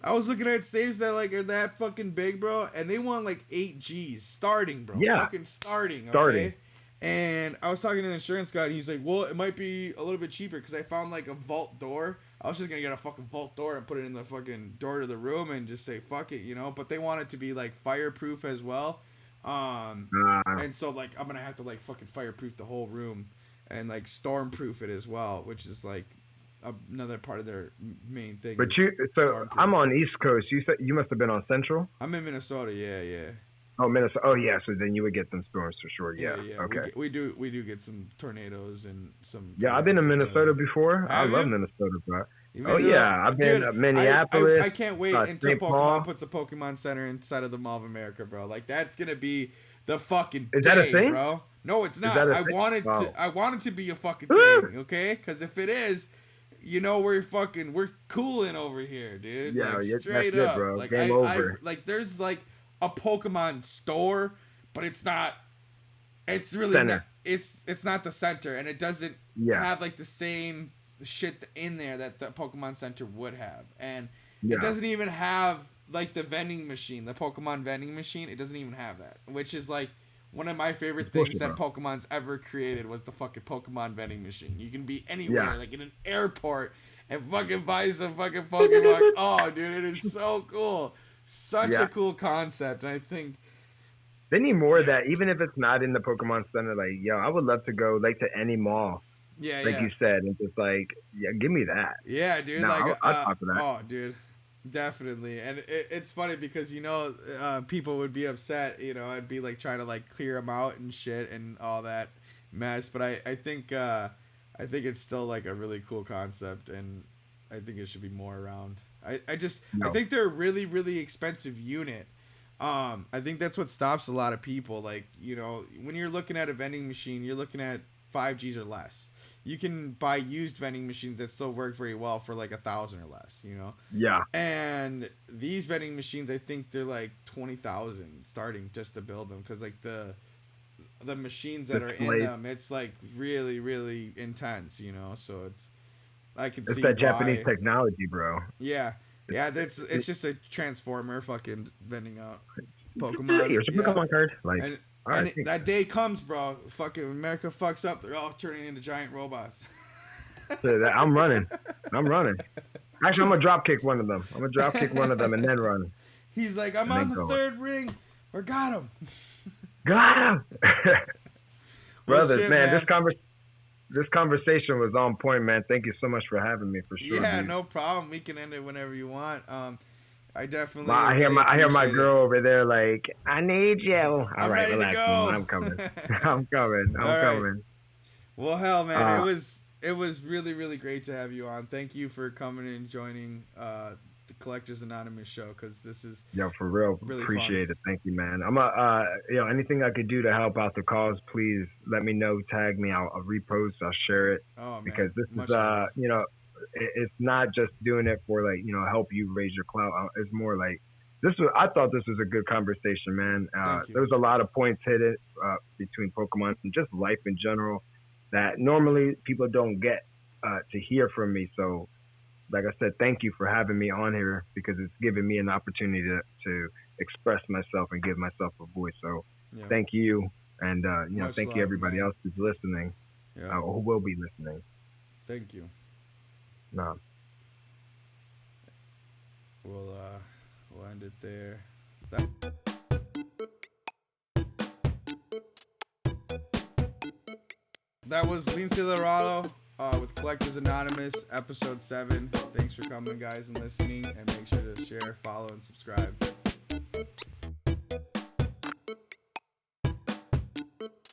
I was looking at safes that like are that fucking big, bro, and they want like 8 G's starting, bro. Yeah, fucking starting. Okay? And I was talking to the insurance guy, and he's like, "Well, it might be a little bit cheaper because I found like a vault door. I was just gonna get a fucking vault door and put it in the fucking door to the room and just say fuck it, you know. But they want it to be like fireproof as well, and so like I'm gonna have to like fucking fireproof the whole room and like stormproof it as well, which is like another part of their main thing. But I'm on East Coast. You said you must have been on Central. I'm in Minnesota. Yeah. Oh, Minnesota. Oh, yeah. So then you would get some storms for sure. Yeah. Okay. We do get some tornadoes and some. Yeah, I've been to Minnesota before. I love Minnesota, bro. Yeah, I've been to Minneapolis. I can't wait until Pokemon puts a Pokemon Center inside of the Mall of America, bro. Like that's gonna be the fucking Is that a thing? Bro. No, it's not. I want it to be a fucking thing, okay? Because if it is, you know we're cooling over here, dude. Yeah, like, straight that's up, it, bro. like Game over. Like there's like a Pokemon store, but it's not. It's really center. It's not the center, and it doesn't have like the same shit in there that the Pokemon Center would have, and it doesn't even have like the vending machine, the Pokemon vending machine. It doesn't even have that, which is like one of my favorite things that Pokemon's ever created was the fucking Pokemon vending machine. You can be anywhere, like in an airport, and fucking buy some fucking Pokemon. Oh, dude, it is so cool. Such a cool concept, and I think they need more of that. Even if it's not in the Pokemon Center, like I would love to go like to any mall. Yeah, you said, and just like give me that. Yeah, dude. I'll talk to that. Oh, dude, definitely. And it's funny because people would be upset. I'd be like trying to like clear them out and shit and all that mess. But I think it's still like a really cool concept, and I think it should be more around. I think they're a really, really expensive unit. I think that's what stops a lot of people. Like, when you're looking at a vending machine, you're looking at 5 G's or less. You can buy used vending machines that still work very well for like 1,000 or less, Yeah. And these vending machines, I think they're like 20,000 starting just to build them. Cause like the machines that are in them, it's like really, really intense, so I can see it's that Japanese technology, bro. Yeah. Yeah, it's just a transformer fucking vending out Pokemon. Here's a Pokemon card. Like, and that day comes, bro. Fucking America fucks up. They're all turning into giant robots. I'm running. Actually, I'm gonna drop kick one of them. And then run. He's like, I'm on the third ring. Or got him. Got him. Brothers, shit, man, this conversation was on point, man. Thank you so much for having me, for sure. Yeah, dude. No problem. We can end it whenever you want. I definitely. I hear my girl over there like, I need you. All right, relax. I'm coming. I'm coming. Well, hell, man, it was really, really great to have you on. Thank you for coming and joining the Collectors Anonymous show, because this is for real. Really appreciate fun. it. Thank you, man. I'm anything I could do to help out the cause, please let me know. Tag me. I'll repost. I'll share it. Oh, man. Because this Much is it's not just doing it for like, help you raise your clout. It's more like I thought this was a good conversation, man. There was a lot of points hit between Pokemon and just life in general that normally people don't get to hear from me. So, like I said, thank you for having me on here because it's given me an opportunity to express myself and give myself a voice. So, thank you, and thank you everybody else who's listening, or who will be listening. Thank you. No. We'll end it there. That was Lince Dorado with Collectors Anonymous, episode 7. Thanks for coming, guys, and listening. And make sure to share, follow, and subscribe.